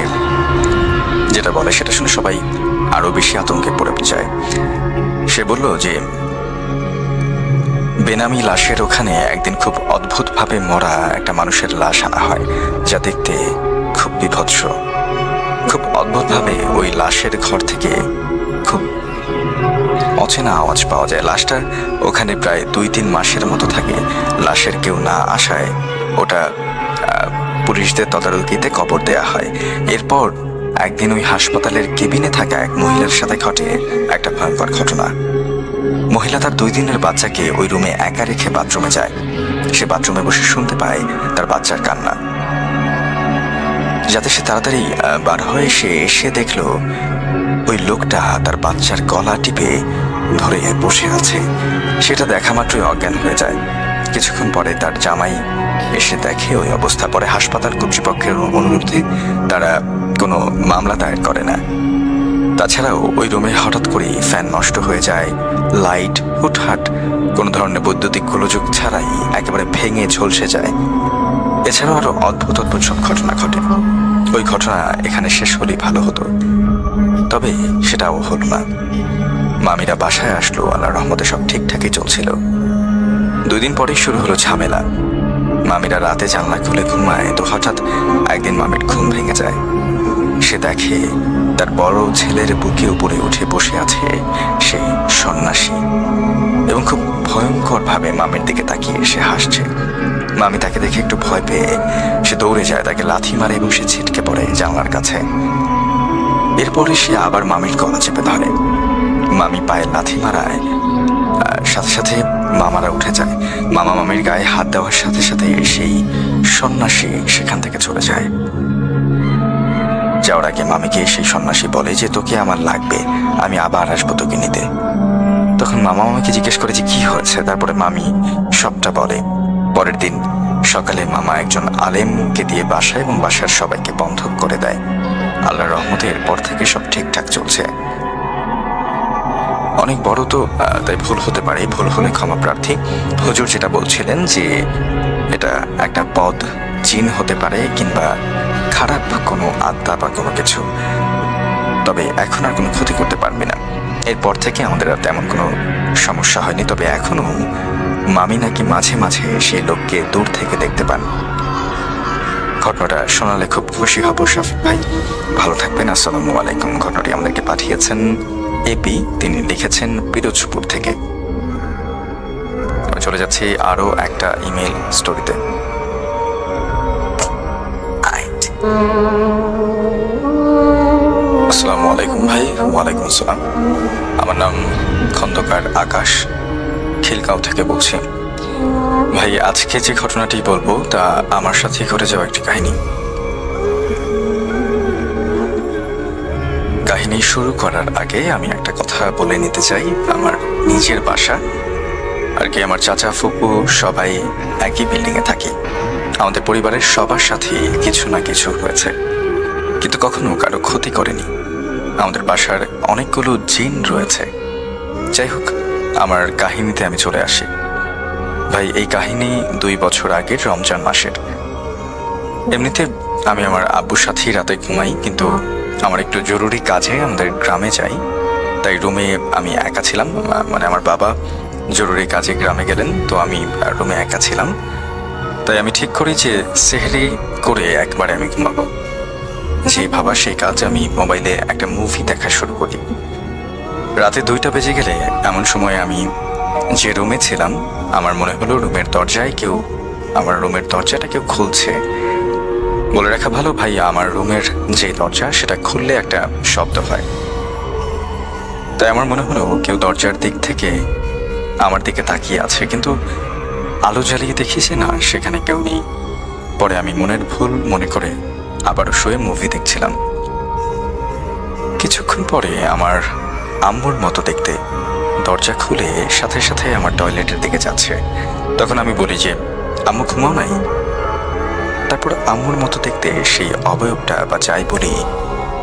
যেটা বলে সেটা শুনে সবাই আরো বেশি আতঙ্কে পড়ে যায়। সে বলল যে বেনামি লাশের ওখানে একদিন খুব অদ্ভুতভাবে মরা একটা মানুষের লাশ আনা হয়, যা দেখতে খুব বিভৎস। খুব অদ্ভুতভাবে ওই লাশের ঘর থেকে খুব অচেনা আওয়াজ পাওয়া যায়। লাশটা ওখানে প্রায় 2-3 মাসের মতো থাকে। লাশের কেউ না আসায় ওটা পুলিশদের তদারকিতে কবর দেয়া হয়। এরপর একদিন ওই হাসপাতালের কেবিনে থাকা এক মহিলার সাথে ঘটে একটা ভয়ঙ্কর ঘটনা। মহিলা তার 2 দিনের বাচ্চাকে ওই রুমে একা রেখে বাথরুমে যায়। সে বাথরুমে বসে শুনতে পায় তার বাচ্চার কান্না। যাতে সে তাড়াতাড়ি বার হয়ে এসে দেখলো ওই লোকটা তার বাচ্চার গলা টিপে ধরে বসে আছে। সেটা দেখা মাত্রই অজ্ঞান হয়ে যায়। কিছুক্ষণ পরে তার জামাই এসে দেখে ওই অবস্থা। পরে হাসপাতাল কর্তৃপক্ষের অনুরোধে তারা কোনো মামলা দায়ের করে না। তাছাড়াও ওই রুমে হঠাৎ করেই ফ্যান নষ্ট হয়ে যায়, লাইট হুটহাট কোনো ধরনের বৈদ্যুতিক গোলযোগ ছাড়াই একেবারে ভেঙে ঝলসে যায়। এছাড়াও আরো অদ্ভুত অদ্ভুত সব ঘটনা ঘটে। ওই ঘটনা এখানে শেষ হলেই ভালো হতো, তবে সেটাও হলো না। মামিরা বাসায় আসলো, আল্লাহর রহমতে সব ঠিকঠাকই চলছিল। 2 দিন পরেই শুরু হলো ঝামেলা। মামিরা রাতে জানলা খুলে ঘুমায়, তো হঠাৎ একদিন মামির ঘুম ভেঙে যায়। সে দেখে তার বড় ছেলের বুকে উপরে উঠে বসে আছে সেই সন্ন্যাসী, এবং খুব ভয়ঙ্কর ভাবে মামির দিকে তাকিয়ে সে হাসছে। মামি তাকে দেখে একটু ভয় পেয়ে সে দৌড়ে যায়, তাকে লাথি মারে এবং সে ছিটকে পড়ে জানলার কাছে। এরপরে সে আবার মামির গলা চেপে ধরে। মামি পায়ে লাথি মারায় সাথে সাথে মামারা উঠে যায়। মামা মামির গায়ে হাত দেওয়ার সাথে সাথে সেই সন্ন্যাসী সেখান থেকে চলে যায়। যাওয়ার আগে মামিকে সেই সন্ন্যাসী বলে যে, তোকে আমার লাগবে, আমি আবার আসবো তোকে নিতে। তখন মামা মামিকে জিজ্ঞেস করে যে কি হয়েছে। তারপরে মামি সবটা বলে। পরের দিন সকালে মামা একজন আলেমকে দিয়ে বাসায় এবং বাসার সবাইকে বন্ধক করে দেয়। আল্লাহর রহমতে এরপর থেকে সব ঠিকঠাক চলছে। অনেক বড় তো তাই ভুল হতে পারে, ভুল হলে ক্ষমা প্রার্থী। হুজুর যেটা বলছিলেন যে এটা একটা বদ জিন হতে পারে কিংবা খারাপ কোনো আত্মা বা কোনো কিছু, তবে এখন আর কোনো ক্ষতি করতে পারবে না। এরপর থেকে আমাদের আর তেমন কোনো সমস্যা হয়নি। তবে এখনো মামি নাকি মাঝে মাঝে সেই লোককে দূর থেকে দেখতে পান। ঘটনাটা শোনালে খুব খুশি হব শাফিক ভাই, ভালো থাকবেন। আসসালামু আলাইকুম। ঘটনাটি আমাদেরকে পাঠিয়েছেন এপি, তিনি লিখেছেন পিরোজপুর থেকে। চলে যাচ্ছি আরো একটা ইমেল স্টোরিতে। আসসালামু আলাইকুম ভাই। ওয়ালাইকুম আসসালাম। আমার নাম খন্দকার আকাশ, খিলগাঁও থেকে বলছি। ভাই, আজকে যে ঘটনাটি বলবো তা আমার সাথে ঘটে যাওয়া একটি কাহিনী। কাহিনী শুরু করার আগে আমি একটা কথা বলে নিতে চাই। আমার নিজের বাসা আর কি, আমার চাচা ফুপু সবাই একই বিল্ডিং এ থাকি। আমাদের পরিবারের সবার সাথে কিছু না কিছু হয়েছে, কিন্তু কখনো কারো ক্ষতি করেনি। আমাদের বাসার অনেকগুলো জিন রয়েছে। যাই হোক, আমার কাহিনীতে আমি চলে আসি। ভাই, এই কাহিনী 2 বছর আগের রমজান মাসের। এমনিতে আমি আমার আব্বুর সাথেই রাতে ঘুমাই, কিন্তু আমার একটু জরুরি কাজে আমাদের গ্রামে যাই, তাই রুমে আমি একা ছিলাম। মানে আমার বাবা জরুরি কাজে গ্রামে গেলেন, তো আমি রুমে একা ছিলাম। তাই আমি ঠিক করি যে সেহরি করে একবারে আমি ঘুমাবো। যে ভাবা সেই কাজ, আমি মোবাইলে একটা মুভি দেখা শুরু করি। রাতে 2টা বেজে গেলে এমন সময় আমি যে রুমে ছিলাম, আমার মনে হলো আমার রুমের দরজাটা কেউ খুলছে। বলে রাখা ভালো ভাই, আমার রুমের যে দরজা সেটা খুললে একটা শব্দ হয়। তাই আমার মনে হলো কেউ দরজার দিক থেকে আমার দিকে তাকিয়ে আছে, কিন্তু আলো জ্বালিয়ে দেখি যে না, সেখানে কেউ নেই। পরে আমি মনের ভুল মনে করে আবারও শুয়ে মুভি দেখছিলাম। কিছুক্ষণ পরে আমার আম্মুর মতো দেখতে দরজা খুলে সাথে সাথে আমার টয়লেটের দিকে যাচ্ছে। তখন আমি বলি যে, আম্মু ঘুমাও নাই? তারপর আম্মুর মতো দেখতে সেই অবয়বটা বা যাই বলি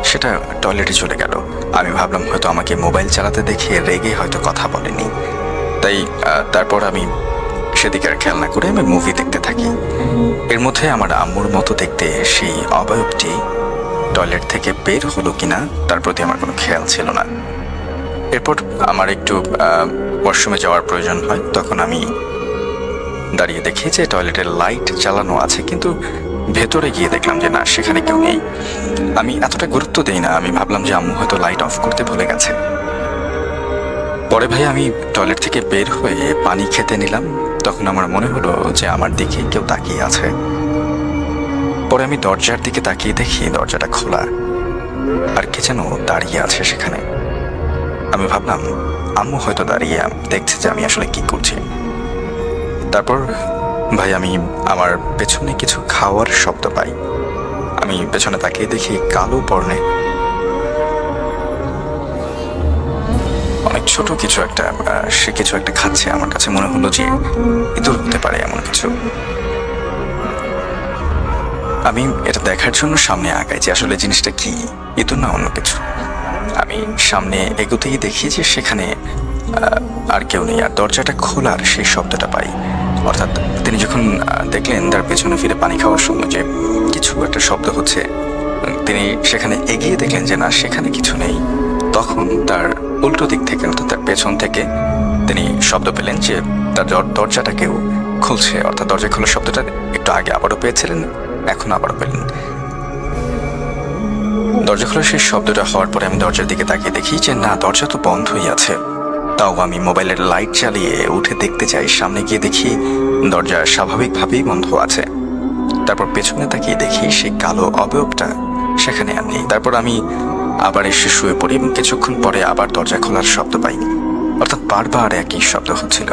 সেটা টয়লেটে চলে গেল। আমি ভাবলাম হয়তো আমাকে মোবাইল চালাতে দেখে রেগে হয়তো কথা বলেনি, তাই তারপর আমি সেদিকে আর খেয়াল না করে আমি মুভি দেখতে থাকি। এর মধ্যে আমার আম্মুর মতো দেখতে সেই অবয়বটি টয়লেট থেকে বের হলো কিনা তার প্রতি আমার কোনো খেয়াল ছিল না। এরপর আমার একটু ওয়াশরুমে যাওয়ার প্রয়োজন হয়, তখন আমি দাঁড়িয়ে দেখি যে টয়লেটের লাইট জ্বালানো আছে, কিন্তু ভেতরে গিয়ে দেখলাম যে না, সেখানে কেউ নেই। আমি এতটা গুরুত্ব দিই না, আমি ভাবলাম যে আম্মু হয়তো লাইট অফ করতে ভুলে গেছে। পরে ভাই আমি টয়লেট থেকে বের হয়ে পানি খেতে নিলাম, তখন আমার মনে হলো যে আমার দিকে কেউ তাকিয়ে আছে। পরে আমি দরজার দিকে তাকিয়ে দেখি দরজাটা খোলা, আর কে যেন দাঁড়িয়ে আছে সেখানে। আমি ভাবলাম আম্মু হয়তো দাঁড়িয়ে দেখছে যে আমি আসলে কি করছি। তারপর ভাই আমি আমার পেছনে কিছু খাওয়ার শব্দ পাই। আমি পেছনে তাকিয়ে দেখি কালো বর্ণে অনেক ছোট কিছু একটা, সে কিছু একটা খাচ্ছে। আমার কাছে মনে হলো যে ইঁদুর হতে পারে এমন কিছু। আমি এটা দেখার জন্য সামনে আগাই যে আসলে জিনিসটা কি, ইঁদুর না অন্য কিছু। আমি সামনে এগোতেই দেখি যে সেখানে আর কেউ নেই, আর দরজাটা খোলার সেই শব্দটা পাই। অর্থাৎ তিনি যখন দেখলেন তার পেছনে ফিরে পানি খাওয়ার সময় যে কিছু একটা শব্দ হচ্ছে, তিনি সেখানে এগিয়ে দেখলেন যে না, সেখানে কিছু নেই। তখন তার উল্টো দিক থেকে, অর্থাৎ তার পেছন থেকে তিনি শব্দ পেলেন যে তার দরজাটা কেউ খুলছে। অর্থাৎ দরজা খোলার শব্দটা একটু আগে আবারও পেয়েছিলেন, এখন আবারও পেলেন। দরজা খোলার সেই শব্দটা হওয়ার পরে আমি দরজার দিকে তাকিয়ে দেখি যে না, দরজা তো বন্ধই আছে। তাও আমি মোবাইলের লাইট চালিয়ে উঠে দেখতে চাই। সামনে গিয়ে দেখি দরজা স্বাভাবিকভাবেই বন্ধ আছে। তারপর পেছনে তাকিয়ে দেখি সেই কালো অবয়বটা সেখানে আর নেই। তারপর আমি আবার এসে শুয়ে পড়ি এবং কিছুক্ষণ পরে আবার দরজা খোলার শব্দ পাই। অর্থাৎ বারবার একই শব্দ হচ্ছিল।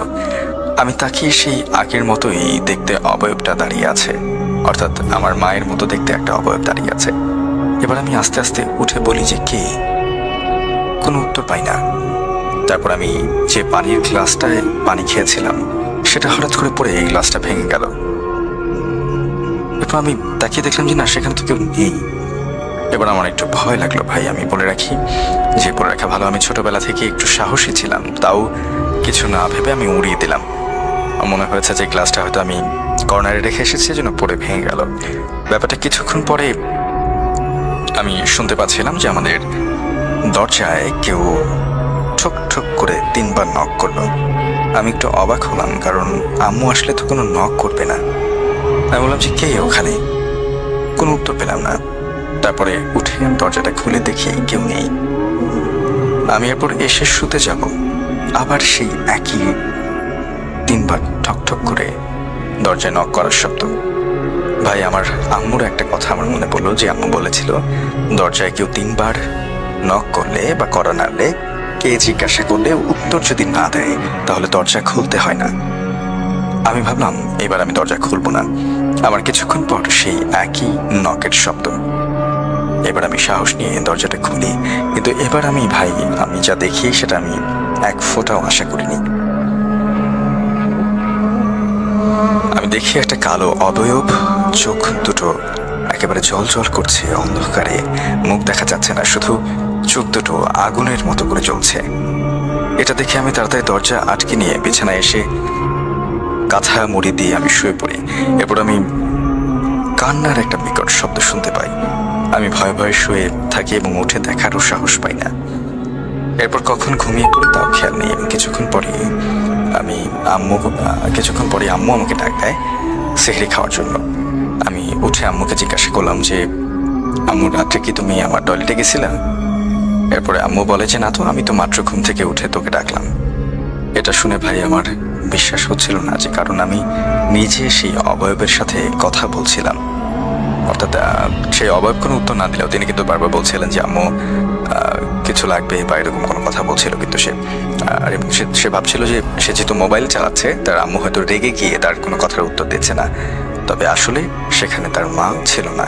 আমি তাকিয়ে সেই আগের মতোই দেখতে অবয়বটা দাঁড়িয়ে আছে, অর্থাৎ আমার মায়ের মতো দেখতে একটা অবয়ব দাঁড়িয়ে আছে। এবার আমি আস্তে আস্তে উঠে বলি যে কে, কোনো উত্তর পাই না। তারপর আমি যে পানির গ্লাসটায় পানি খেয়েছিলাম সেটা হঠাৎ করে পড়ে এই গ্লাসটা ভেঙে গেল। এরপর আমি তাকিয়ে দেখলাম যে না, সেখানে তো কেউ নেই। এবার আমার একটু ভয় লাগলো ভাই। আমি বলে রাখি যে পড়ে রাখা ভালো। আমি ছোটবেলা থেকে একটু সাহসী ছিলাম, তাও কিছু না ভেবে আমি উড়িয়ে দিলাম। মনে হয়েছে যে গ্লাসটা হয়তো আমি কর্নারে রেখে এসেছি, যেন পড়ে ভেঙে গেল। ব্যাপারটা কিছুক্ষণ পরে আমি শুনতে পাচ্ছিলাম যে আমাদের দরজায় কেউ ঠক ঠক করে 3 বার নক করলো। আমি একটু অবাক হলাম, কারণ আম্মু আসলে তো কোনো নক করবে না। আমি বললাম যে কে ওখানে, কোনো উত্তর পেলাম না। তারপরে উঠে দরজাটা খুলে দেখি কেউ নেই। আমি এরপর এসে শুতে যাব, আবার সেই একই 3 বার ঠক ঠক করে দরজায় নক করার শব্দ। ভাই, আমার আম্মুর একটা কথা আমার মনে পড়লো যে আম্মু বলেছিল দরজায় কেউ 3 বার নক করলে বা করা নাড়লে, কে জিজ্ঞাসা করলে উত্তর যদি না দেয় তাহলে দরজা খুলতে হয় না। আমি ভাবলাম এবার আমি দরজা খুলবো না। আমার কিছুক্ষণ পর সেই একই নকের শব্দ। এবার আমি সাহস নিয়ে দরজাটা খুলি, কিন্তু এবার আমি যা দেখি সেটা আমি এক ফোঁটাও আশা করিনি। আমি দেখি একটা কালো অবয়ব, চোখ দুটো একেবারে জল জল করছে অন্ধকারে, মুখ দেখা যাচ্ছে না, শুধু চোখ দুটো আগুনের মতো করে জ্বলছে। এটা দেখে আমি তাড়াতাড়ি দরজা আটকে নিয়ে বিছানায় এসে কাঁথা মুড়ি দিয়ে আমি শুয়ে পড়ি। এরপর আমি কান্নার একটা বিকট শব্দ শুনতে পাই। আমি ভয়ে ভয়ে শুয়ে থাকি এবং উঠে দেখারও সাহস পাই না। এরপর কখন ঘুমিয়ে পড়ি তাও খেয়াল নেই। এবং কিছুক্ষণ পরে আম্মু আমাকে ডাক দেয় সেহরি খাওয়ার জন্য। আমি উঠে আম্মুকে জিজ্ঞাসা করলাম যে আম্মু, রাত্রে কি তুমি আমার টয়লেটে গেছিলা? এরপরে আম্মু বলে যে না তো, আমি তো মাত্র ঘুম থেকে উঠে তোকে ডাকলাম। এটা শুনে ভাই আমার বিশ্বাস হচ্ছিল না, যে কারণ আমি নিজে সেই অবয়বের সাথে কথা বলছিলাম। অর্থাৎ সেই অবয়ব কোনো উত্তর না দিলেও তিনি কিন্তু বারবার বলছিলেন যে আম্মু কিছু লাগবে বা এরকম কোনো কথা বলছিল। কিন্তু সে ভাবছিল যে সে যেহেতু মোবাইল চালাচ্ছে, তার আম্মু হয়তো রেগে গিয়ে তার কোনো কথার উত্তর দিচ্ছে না। তবে আসলে সেখানে তার মা ছিল না।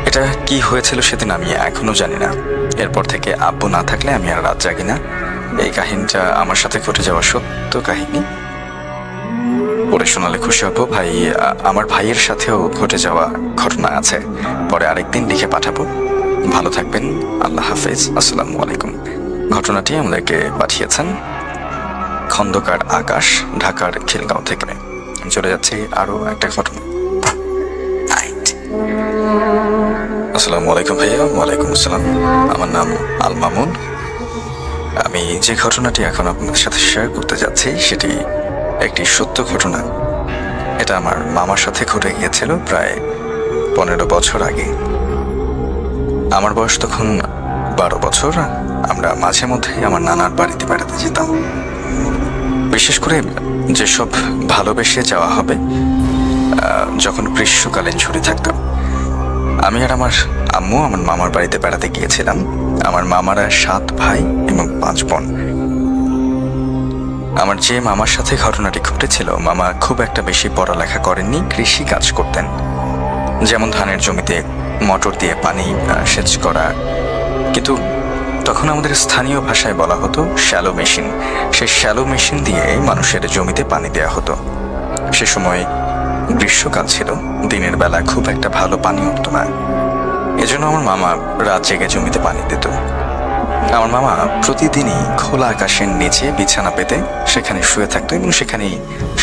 এটা কি হয়েছিল সেদিন আমি এখনো জানি না। এরপর থেকে আব্বু না থাকলে আমি আর রাত জাগি না। এই কাহিনীটা আমার সাথে ঘটে যাওয়া সত্য কাহিনী। পরে শোনালে খুশি হব ভাই। আমার ভাইয়ের সাথেও ঘটে যাওয়া ঘটনা আছে, পরে আরেকদিন লিখে পাঠাবো। ভালো থাকবেন, আল্লাহ হাফেজ, আসসালামু আলাইকুম। ঘটনাটি আমাদেরকে পাঠিয়েছেন খন্দকার আকাশ, ঢাকার খিলগাঁও থেকে। চলে যাচ্ছি আরো একটা ঘটনা। আসসালামু আলাইকুম ভাইয়া। ওয়ালাইকুম আসসালাম। আমার নাম আল মামুন। আমি যে ঘটনাটি এখন আপনাদের সাথে শেয়ার করতে যাচ্ছি সেটি একটি সত্য ঘটনা। এটা আমার মামার সাথে ঘটে গিয়েছিল প্রায় 15 বছর আগে। আমার বয়স তখন 12 বছর। আমরা মাঝে মধ্যেই আমার নানার বাড়িতে বেড়াতে যেতাম। বিশেষ করে যেসব ভালোবেসে যাওয়া হবে যখন গ্রীষ্মকালীন ছুটি থাকতাম। আমি আর আমার আম্মু আমার মামার বাড়িতে বেড়াতে গিয়েছিলাম। আমার মামারা 7 ভাই এবং 5 বোন। আমার যে মামার সাথে ঘটনাটি ঘটেছিল, মামা খুব একটা বেশি পড়ালেখা করেননি, কৃষি কাজ করতেন। যেমন ধানের জমিতে মোটর দিয়ে পানি সেচ করা, কিন্তু তখন আমাদের স্থানীয় ভাষায় বলা হতো শ্যালো মেশিন। সেই শ্যালো মেশিন দিয়ে মানুষের জমিতে পানি দেওয়া হতো। সে সময় গ্রীষ্মকাল ছিল, দিনের বেলা খুব একটা ভালো পানি উঠত না। এজন্য আমার মামা রাত জেগে জমিতে পানি দিত। আমার মামা প্রতিদিনই খোলা আকাশের নিচে বিছানা পেতে সেখানে শুয়ে থাকতো এবং সেখানেই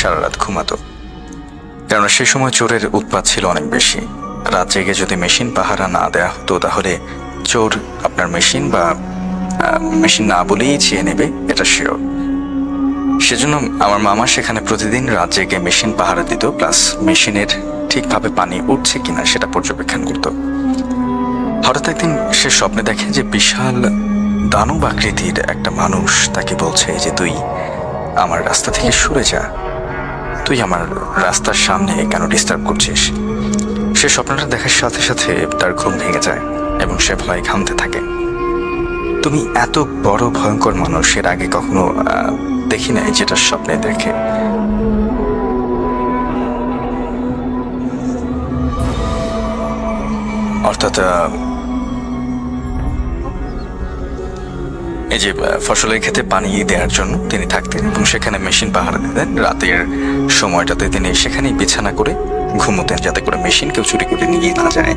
সারা রাত ঘুমাতো। কেননা সে সময় চোরের উৎপাত ছিল অনেক বেশি। রাত জেগে যদি মেশিন পাহারা না দেওয়া হতো তাহলে চোর আপনার মেশিন বা মেশিন না বলেই চেয়ে নেবে, এটা শিওর। সেজন্য আমার মামা সেখানে প্রতিদিন রাত জেগে মেশিন পাহারা দিত, প্লাস মেশিনের ঠিকভাবে পানি উঠছে কিনা সেটা পর্যবেক্ষণ করত। হঠাৎ একদিন সে স্বপ্নে দেখে যে বিশাল দানব আকৃতির একটা মানুষ তাকে বলছে যে তুই আমার রাস্তা থেকে সরে যা, তুই আমার রাস্তার সামনে কেন ডিস্টার্ব করছিস। সে স্বপ্নটা দেখার সাথে সাথে তার ঘুম ভেঙে যায় এবং সে ভয় ঘামতে থাকে। তুমি এত বড় ভয়ঙ্কর মানুষের আগে কখনো দেখি নাই যেটা স্বপ্নে দেখে। অর্থাৎ এই যে ফসলের ক্ষেতে পানি দেওয়ার জন্য তিনি থাকতেন এবং সেখানে মেশিন পাহারা দিতেন। রাতের সময়টাতে তিনি সেখানেই বিছানা করে ঘুমোতেন যাতে করে মেশিন কেউ চুরি করে নিয়ে না যায়।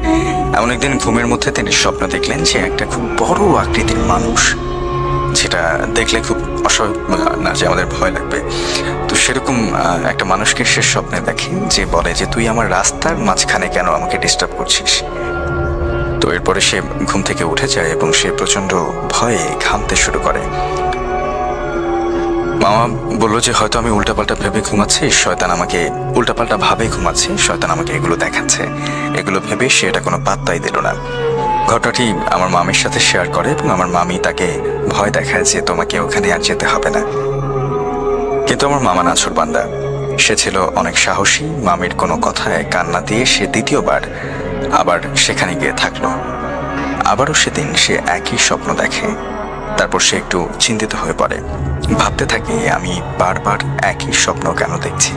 এমন একদিন ঘুমের মধ্যে তিনি স্বপ্ন দেখলেন যে একটা খুব বড় আকৃতির মানুষ, যেটা দেখলে খুব অস্বাভাবিক না যে আমাদের ভয় লাগবে, তো সেরকম একটা মানুষকে সে স্বপ্নে দেখে যে বলে যে তুই আমার রাস্তার মাঝখানে কেন আমাকে ডিস্টার্ব করছিস। তো এরপরে সে ঘুম থেকে উঠে যায় এবং সে প্রচন্ড ভয়ে ঘামতে শুরু করে। মামা বললো যে হয়তো আমি উল্টাপাল্টা ভেবে ঘুমাচ্ছি, শয়তান আমাকে উল্টাপাল্টা ভাবে ঘুমাচ্ছি, শয়তান আমাকে এগুলো দেখাচ্ছে। এগুলো ভেবে সে এটা কোনো পাত্তাই দিল না। ঘটনাটি আমার মামির সাথে শেয়ার করে এবং আমার মামি তাকে ভয় দেখায় যে তোমাকে ওখানে আর যেতে হবে না। কিন্তু আমার মামা নাছোড়বান্দা, সে ছিল অনেক সাহসী। মামির কোনো কথায় কান্না দিয়ে সে দ্বিতীয়বার আবার সেখানে গিয়ে থাকলো। আবারও সেদিন সে একই স্বপ্ন দেখে। তারপর সে একটু চিন্তিত হয়ে পড়ে, ভাবতে থাকে আমি বারবার একই স্বপ্ন কেন দেখছি।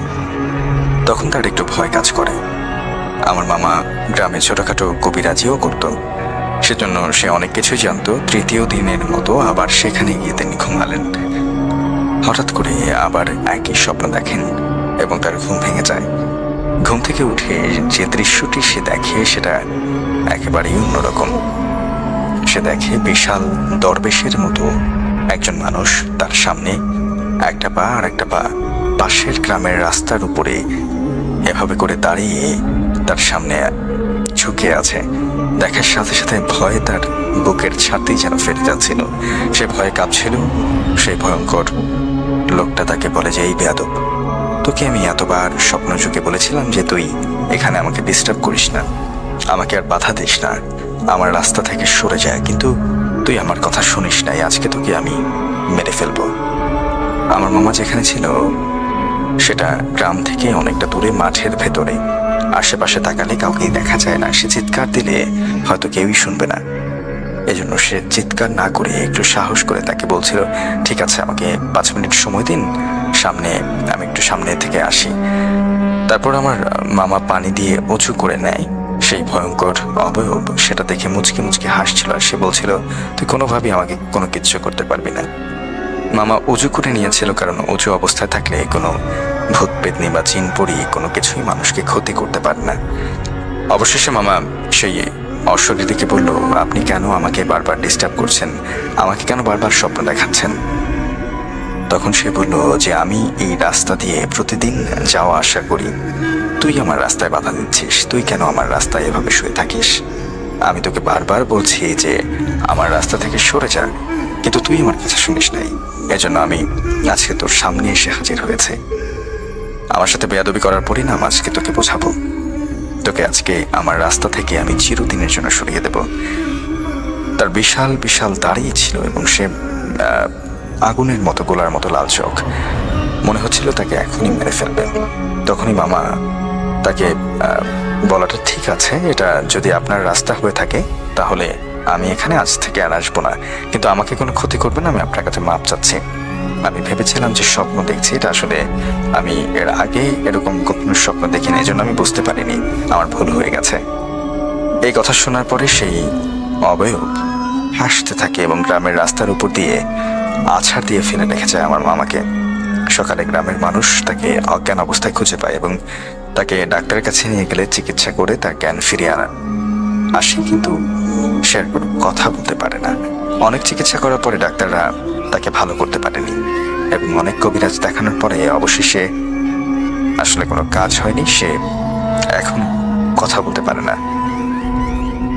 তখন তার একটু ভয় কাজ করে। আমার মামা গ্রামে ছোটখাটো কবিরাজিও করত, সেজন্য সে অনেক কিছুই জানতো। তৃতীয় দিনের মতো আবার সেখানে গিয়ে তিনি ঘুমালেন। হঠাৎ করে আবার একই স্বপ্ন দেখেন এবং তার ঘুম ভেঙে যায়। ঘুম থেকে উঠে যে দৃশ্যটি সে দেখে সেটা একেবারেই অন্যরকম। সে দেখে বিশাল দরবেশের মতো একজন মানুষ, তার সামনে একটা পা আর একটা পা পাশের গ্রামের রাস্তার উপরে এভাবে করে দাঁড়িয়ে তার সামনে ঝুঁকে আছে। দেখার সাথে সাথে ভয়ে তার বুকের ছাতি যেন ফেটে যাচ্ছিল। সে ভয়ে কাঁপছিল। সেই ভয়ঙ্কর লোকটা তাকে বলে যে এই বেয়াদব, তোকে আমি এতবার স্বপ্ন যুগে বলেছিলাম যে তুই এখানে আমাকে ডিস্টার্ব করিস না, আমাকে আর বাধা দিস না, আমার রাস্তা থেকে সরে যায়, কিন্তু তুই আমার কথা শুনিস নাই। আজকে তোকে আমি মেরে ফেলবো। আমার মামা যেখানে ছিল সেটা গ্রাম থেকে অনেকটা দূরে মাঠের ভেতরে। আশেপাশে তাকালে কাউকেই দেখা যায় না। সে চিৎকার দিলে হয়তো কেউই শুনবে না। এজন্য সে চিৎকার না করে একটু সাহস করে তাকে বলছিল ঠিক আছে, আমাকে 5 মিনিট সময় দিন, আমি একটু সামনে থেকে আসি। তারপর আমার মামা পানি দিয়ে উঁচু করে নেয় সেই ভয়ঙ্কর অবয়ব। সেটা দেখে মুচকি মুচকি হাসছিল আর সে বলছিল তুই কোনোভাবেই আমাকে কোনো কিচ্ছু করতে পারবি না। মামা উঁচু করে নিয়েছিল, কারণ উঁচু অবস্থায় থাকলে কোনো ভূত পেতনি বা জিন পড়ি কোনো কিছুই মানুষকে ক্ষতি করতে পারে না। অবশেষে মামা সেই অশরীরীকে বলল আপনি কেন আমাকে বারবার ডিস্টার্ব করছেন, আমাকে কেন বারবার স্বপ্ন দেখাচ্ছেন। তখন সে বলল যে আমি এই রাস্তা দিয়ে প্রতিদিন যাওয়া আসা করি, তুই আমার রাস্তায় বাধা দিচ্ছিস, তুই কেন আমার রাস্তায় এভাবে শুয়ে থাকিস। আমি তোকে বারবার বলছি যে আমার রাস্তা থেকে সরে যা, কিন্তু তুই আমার কথা শুনিস নাই। এজন্য আমি আজকে তোর সামনে এসে হাজির হয়েছে। আমার সাথে বেয়াদবি করার পরিণাম আজকে তোকে বোঝাবো। তোকে আজকে আমার রাস্তা থেকে আমি চিরদিনের জন্য সরিয়ে দেব। তার বিশাল বিশাল দাঁড়িয়ে ছিল এবং সে আগুনের মতো, গোলার মতো লাল চোখ। মনে হচ্ছিল তাকে এখনই মেরে ফেলবে। তখনই মামা তাকে বলাটা ঠিক আছে, এটা যদি আপনার রাস্তা হয়ে থাকে তাহলে আমি এখানে আজ থেকে আর আসবো না, কিন্তু আমাকে কোনো ক্ষতি করবে না, আমি আপনার কাছে মাপ চাচ্ছি। আমি ভেবেছিলাম যে স্বপ্ন দেখছি, এটা আসলে আমি এর আগে এরকম কখনো স্বপ্ন দেখিনি, এই জন্য আমি বুঝতে পারিনি, আমার ভুল হয়ে গেছে। এই কথা শোনার পরে সেই অবয়ব হাসতে থাকে এবং গ্রামের রাস্তার উপর দিয়ে আছাড় দিয়ে ফেলে রেখে যায় আমার মামাকে। সকালে গ্রামের মানুষ তাকে অজ্ঞান অবস্থায় খুঁজে পায় এবং তাকে ডাক্তারের কাছে নিয়ে গেলে চিকিৎসা করে তার জ্ঞান ফিরিয়ে আসে, কিন্তু সে আর কোনো কথা বলতে পারে না। অনেক চিকিৎসা করার পরে ডাক্তাররা তাকে ভালো করতে পারেনি এবং অনেক কবিরাজ দেখানোর পরে অবশেষে আসলে কোনো কাজ হয়নি, সে এখন কথা বলতে পারে না।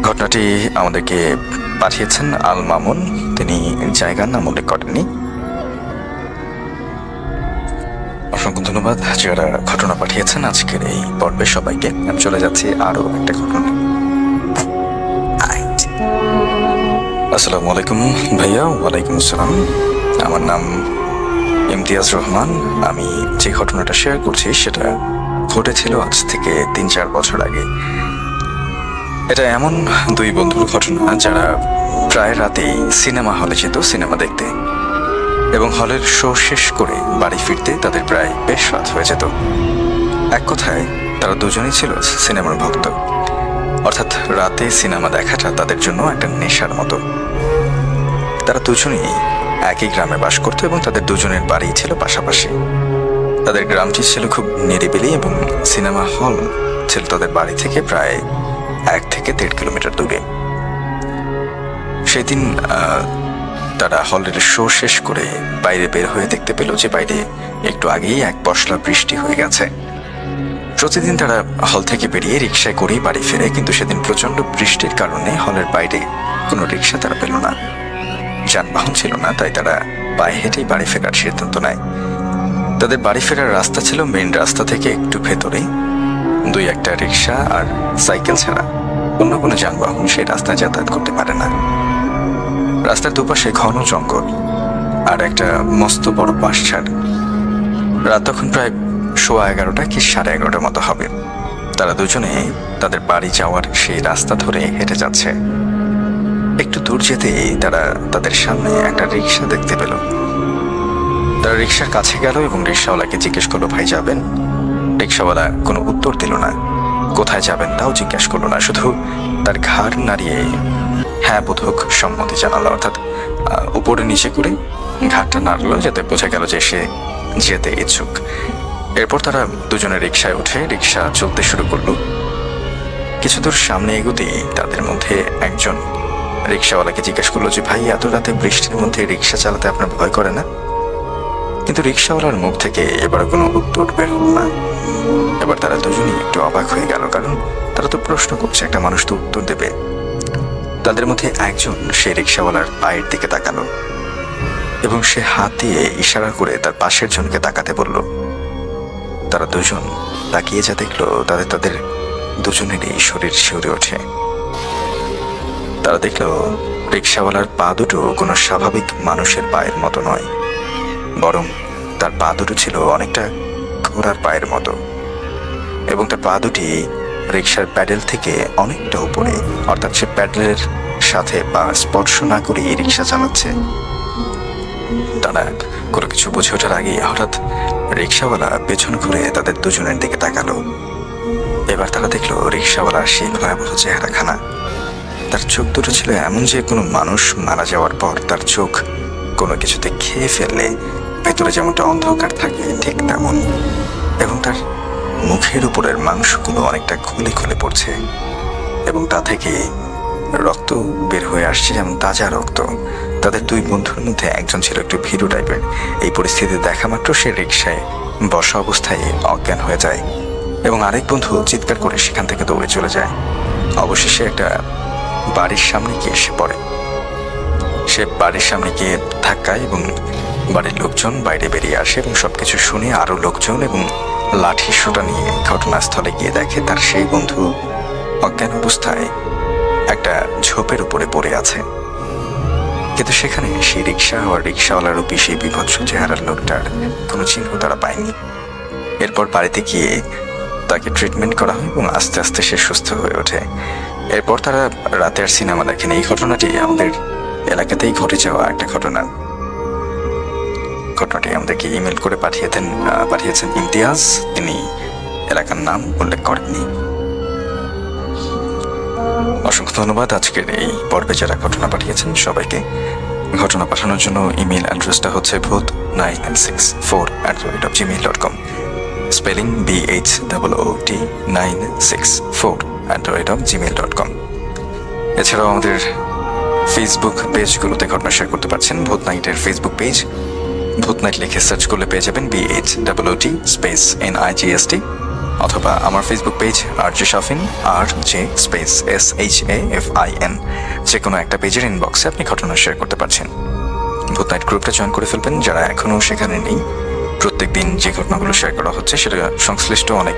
ঘটনাটি আমাদেরকে পাঠিয়েছেন আল মামুন, তিনি জায়গার নাম উল্লেখ করেননি। অসংখ্য ধন্যবাদ যারা ঘটনা পাঠিয়েছেন আজকের এই পর্বে সবাইকে। আমি চলে যাচ্ছি আরো একটা ঘটনা। আসসালামু আলাইকুম ভাইয়া। ওয়ালাইকুম আসসালাম। আমার নাম ইমতিয়াজ রহমান। আমি যে ঘটনাটা শেয়ার করছি সেটা ঘটেছিল আজ থেকে 3-4 বছর আগে। এটা এমন দুই বন্ধুর ঘটনা যারা প্রায় রাতেই সিনেমা হলে যেত সিনেমা দেখতে, এবং হলের শো শেষ করে বাড়ি ফিরতে তাদের প্রায় বেশ রাত হয়ে যেত। এক কথায় তারা দুজনেই ছিল সিনেমার ভক্ত, অর্থাৎ রাতে সিনেমা দেখাটা তাদের জন্য একটা নেশার মতো। তারা দুজনেই একই গ্রামে বাস করত এবং তাদের দুজনের বাড়ি ছিল পাশাপাশি। তাদের গ্রামটি ছিল খুব নিরিবিলি এবং সিনেমা হল ছিল তাদের বাড়ি থেকে প্রায় 1 থেকে 1.5 কিলোমিটার দূরে। সেদিন তারা হলের শো শেষ করে বাইরে বের হয়ে দেখতে পেল যে বাইরে একটু আগেই এক পশলা বৃষ্টি হয়ে গেছে। প্রতিদিন তারা হল থেকে বেরিয়ে রিক্সায় করেই বাড়ি ফেরে, কিন্তু সেদিন প্রচন্ড বৃষ্টির কারণে হলের বাইরে কোনো রিক্সা তারা পেল না, যানবাহন ছিল না, তাই তারা পায়ে হেঁটেই বাড়ি ফেরার সিদ্ধান্ত নেয়। তাদের বাড়ি ফেরার রাস্তা ছিল মেইন রাস্তা থেকে একটু ভেতরে, 2-1টা রিক্সা আর সাইকেল ছাড়া অন্য কোনো যানবাহন সেই রাস্তায় যাতায়াত করতে পারে না। রাস্তার দুপাশে ঘন জঙ্গল আর একটা মস্ত বড় বাঁশঝাড়। রাত তখন প্রায় 11:15 কি 11:30 মতো হবে। তারা দুজনে তাদের বাড়ি যাওয়ার সেই রাস্তা ধরে হেঁটে যাচ্ছে। একটু দূর যেতেই তারা তাদের সামনে একটা রিক্সা দেখতে পেল। তারা রিক্সার কাছে গেল এবং রিক্সাওয়ালাকে জিজ্ঞেস করলো, ভাই যাবেন? রিক্সাওয়ালা কোনো উত্তর দিল না, কোথায় যাবেন তাও জিজ্ঞেস করলো না, শুধু তার ঘাড় নাড়িয়ে হ্যাঁ বোধক সম্মতি জানালো, অর্থাৎ উপরে নিচে করে ঘাটটা নাড়লো যাতে বোঝা গেল যে সে যেতে ইচ্ছুক। এরপর তারা দুজনে রিক্সায় উঠে রিক্সা চলতে শুরু করলো। কিছু দূর সামনে এগোতেই তাদের মধ্যে একজন রিক্সাওয়ালাকে জিজ্ঞেস করলো যে ভাই, এত রাতে বৃষ্টির মধ্যে রিক্সা চালাতে আপনার ভয় করে না? কিন্তু রিক্সাওয়ালার মুখ থেকে এবার কোনো উত্তর বের হল না। এবার তারা দুজনেই একটু অবাক হয়ে গেল, কারণ তারা তো প্রশ্ন করছে, একটা মানুষ তো উত্তর দেবে। তাদের মধ্যে একজন সেই রিক্সাওয়ালার পায়ের দিকে তাকালো এবং সে হাত দিয়ে ইশারা করে তার পাশের জনকে তাকাতে বলল। তারা দুজন তাকিয়ে যা দেখলো তাদের তাদের দুজনেরই শরীর শিউরে ওঠে। তারা দেখলো রিক্সাওয়ালার পা দুটো কোনো স্বাভাবিক মানুষের পায়ের মতো নয়, বরং তার পা দুটো ছিল অনেকটা ঘোড়ার পায়ের মতো, এবং তার পা দুটি রিক্সার প্যাডেল থেকে অনেকটা উপরে, অর্থাৎ সে প্যাডেলের সাথে পা স্পর্শ না করে রিক্সা চালাচ্ছে। তারা কোনো কিছু বুঝে ওঠার আগে হঠাৎ রিক্সাওয়ালা পেছন ঘুরে তাদের দুজনের দিকে তাকালো। এবার তারা দেখলো রিক্সাওয়ালার সেই ভয়াবহ চেহারাখানা। তার চোখ দুটো ছিল এমন যে কোনো মানুষ মারা যাওয়ার পর তার চোখ কোনো কিছুতে খেয়ে ফেললে ভেতরে যেমনটা অন্ধকার থাকে ঠিক তেমন, এবং তার মুখের উপরের মাংসগুলো অনেকটা খুলে খুলে পড়ছে এবং তা থেকে রক্ত বের হয়ে আসছে, যেমন তাজা রক্ত। তাদের দুই বন্ধুর মধ্যে একজন ছিল একটু ভীরু টাইপের। এই পরিস্থিতি দেখা মাত্র সে রিক্সায় বসা অবস্থায় অজ্ঞান হয়ে যায় এবং আরেক বন্ধু চিৎকার করে সেখান থেকে দৌড়ে চলে যায়। অবশেষে একটা বাড়ির সামনে গিয়ে এসে পড়ে। সে বাড়ির সামনে গিয়ে ধাক্কায় এবং বাড়ির লোকজন বাইরে বেরিয়ে আসে এবং সবকিছু শুনে আরো লোকজন এবং লাঠি সোটা নিয়ে ঘটনাস্থলে গিয়ে দেখে তার সেই বন্ধু অজ্ঞান অবস্থায় একটা ঝোপের উপরে পড়ে আছে। কিন্তু সেখানে সেই রিক্সা আর রিক্সাওয়ালার রূপী সেই বিভৎস চেহারার লোকটার কোনো চিহ্ন তারা পায়নি। এরপর বাড়িতে গিয়ে তাকে ট্রিটমেন্ট করা হয় এবং আস্তে আস্তে সে সুস্থ হয়ে ওঠে। এরপর তারা রাতে আর সিনেমা দেখেন। এই ঘটনাটি আমাদের এলাকাতেই ঘটে যাওয়া একটা ঘটনা। ঘটনাটি আমাদেরকে ইমেল করে পাঠিয়েছেন ইমতিয়াজ। তিনি এলাকার নাম উল্লেখ করেননি। অসংখ্য ধন্যবাদ আজকের এই পর্বে যারা ঘটনা পাঠিয়েছেন সবাইকে। ঘটনা পাঠানোর জন্য ইমেল অ্যাড্রেসটা হচ্ছে bhoot964@gmail.com, স্পেলিং BHOOT964@gmail.com। এছাড়াও আমাদের ফেসবুক পেজগুলোতে ঘটনা শেয়ার করতে পারছেন। ভূত নাইটের ফেসবুক পেজ, ভূত নাইট লিখে সার্চ করলে পেয়ে যাবেন BHOOT স্পেস NIGST, অথবা আমার Facebook page RJ Shafin RJ space SHAFIN, যে কোনো একটা পেজের ইনবক্সে আপনি ঘটনা শেয়ার করতে পারছেন। ভূত নাইট গ্রুপটা জয়েন করে ফেলবেন যারা এখনো সেখানে নেই। প্রত্যেক দিন যে ঘটনাগুলো শেয়ার করা হচ্ছে সেটা সংশ্লিষ্ট অনেক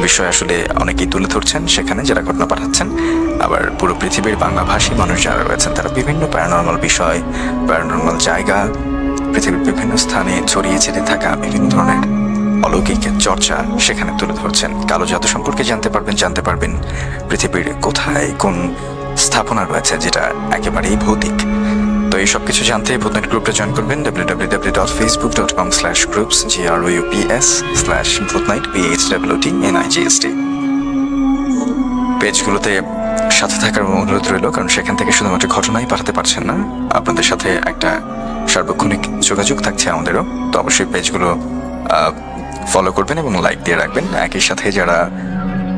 বিষয় আসলে অনেকেই তুলে ধরছেন সেখানে যারা ঘটনা পাঠাচ্ছেন। আবার পুরো পৃথিবীর বাংলাভাষী মানুষ যারা রয়েছেন তারা বিভিন্ন প্যারানরমাল বিষয়, প্যারানরমাল জায়গা, পৃথিবীর বিভিন্ন স্থানে ছড়িয়ে ছিটিয়ে থাকা বিভিন্ন ধরনের অলৌকিক চর্চা সেখানে তুলে ধরছেন। কালো জাদু সম্পর্কে জানতে পারবেন পৃথিবীর কোথায় কোন স্থাপনা রয়েছে যেটা একেবারেই ভৌতিক। তো এই সব কিছু জানতে ভূতনাইট গ্রুপটা জয়েন করবেন www.facebook.com/groups/bhootnight পেজগুলোতে সাথে থাকার অনুরোধ রইল, কারণ সেখান থেকে শুধুমাত্র ঘটনাই পাঠাতে পারছেন না, আপনাদের সাথে একটা সার্বক্ষণিক যোগাযোগ থাকছে আমাদেরও। তো অবশ্যই পেজগুলো ফলো করবেন এবং লাইক দিয়ে রাখবেন। একই সাথে যারা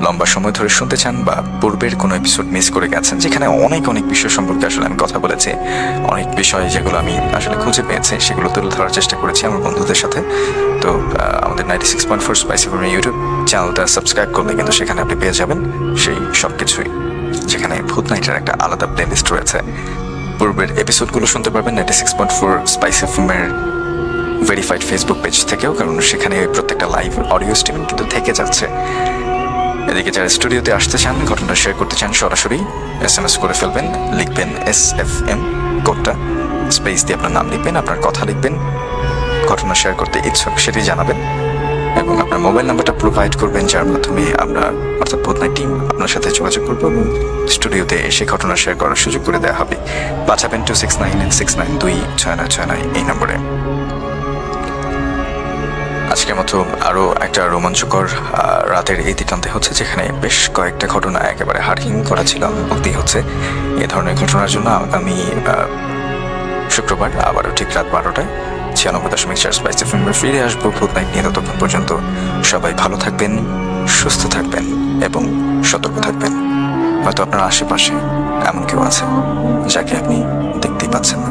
লম্বা সময় ধরে শুনতে চান বা পূর্বের কোনো এপিসোড মিস করে গেছেন যেখানে অনেক বিষয় সম্পর্কে আসলে আমি কথা বলেছি, অনেক বিষয় যেগুলো আমি আসলে খুঁজে পেয়েছি সেগুলো তুলে ধরার চেষ্টা করেছি আমার বন্ধুদের সাথে। তো আমাদের 96.4 স্পাইসি ফ্রম ইউটিউব চ্যানেলটা সাবস্ক্রাইব করলে কিন্তু সেখানে আপনি পেয়ে যাবেন সেই সব কিছুই, যেখানে ভূত নাইটের একটা আলাদা প্লেলিস্ট রয়েছে। পূর্বের এপিসোডগুলো শুনতে পারবেন 96.4 স্পাইসি ফ্রমের ভেরিফাইড ফেসবুক পেজ থেকেও, কারণ সেখানে প্রত্যেকটা লাইভ অডিও স্ট্রিমিং কিন্তু থেকে যাচ্ছে। এদিকে যারা স্টুডিওতে আসতে চান, ঘটনা শেয়ার করতে চান, সরাসরি SMS করে ফেলবেন, লিখবেন SFM কোডটা, স্পেস দিয়ে আপনার নাম লিখবেন, আপনার কথা লিখবেন, ঘটনা শেয়ার করতে ইচ্ছুক সেটি জানাবেন এবং আপনার মোবাইল নাম্বারটা প্রোভাইড করবেন, যার মাধ্যমে আমরা অর্থাৎ ভূত নাইট টিম আপনার সাথে যোগাযোগ করবো এবং স্টুডিওতে এসে ঘটনা শেয়ার করার সুযোগ করে দেওয়া হবে। পাঠাবেন 269692699 এই নম্বরে। আজকের মতো আরও একটা রোমাঞ্চকর রাতের ইতিটান্তে হচ্ছে, যেখানে বেশ কয়েকটা ঘটনা একেবারে হাড়হিম করা ছিল মুক্তি হচ্ছে। এ ধরনের ঘটনার জন্য আগামী শুক্রবার আবারও ঠিক রাত 12টায় 96.4 স্পাইসি ফিল্মে ফিরে আসবো ভূত নাইট নিয়ে। ততক্ষণ পর্যন্ত সবাই ভালো থাকবেন, সুস্থ থাকবেন এবং সতর্ক থাকবেন। হয়তো আপনার আশেপাশে এমন কেউ আছে যাকে আপনি দেখতেই পাচ্ছেন না।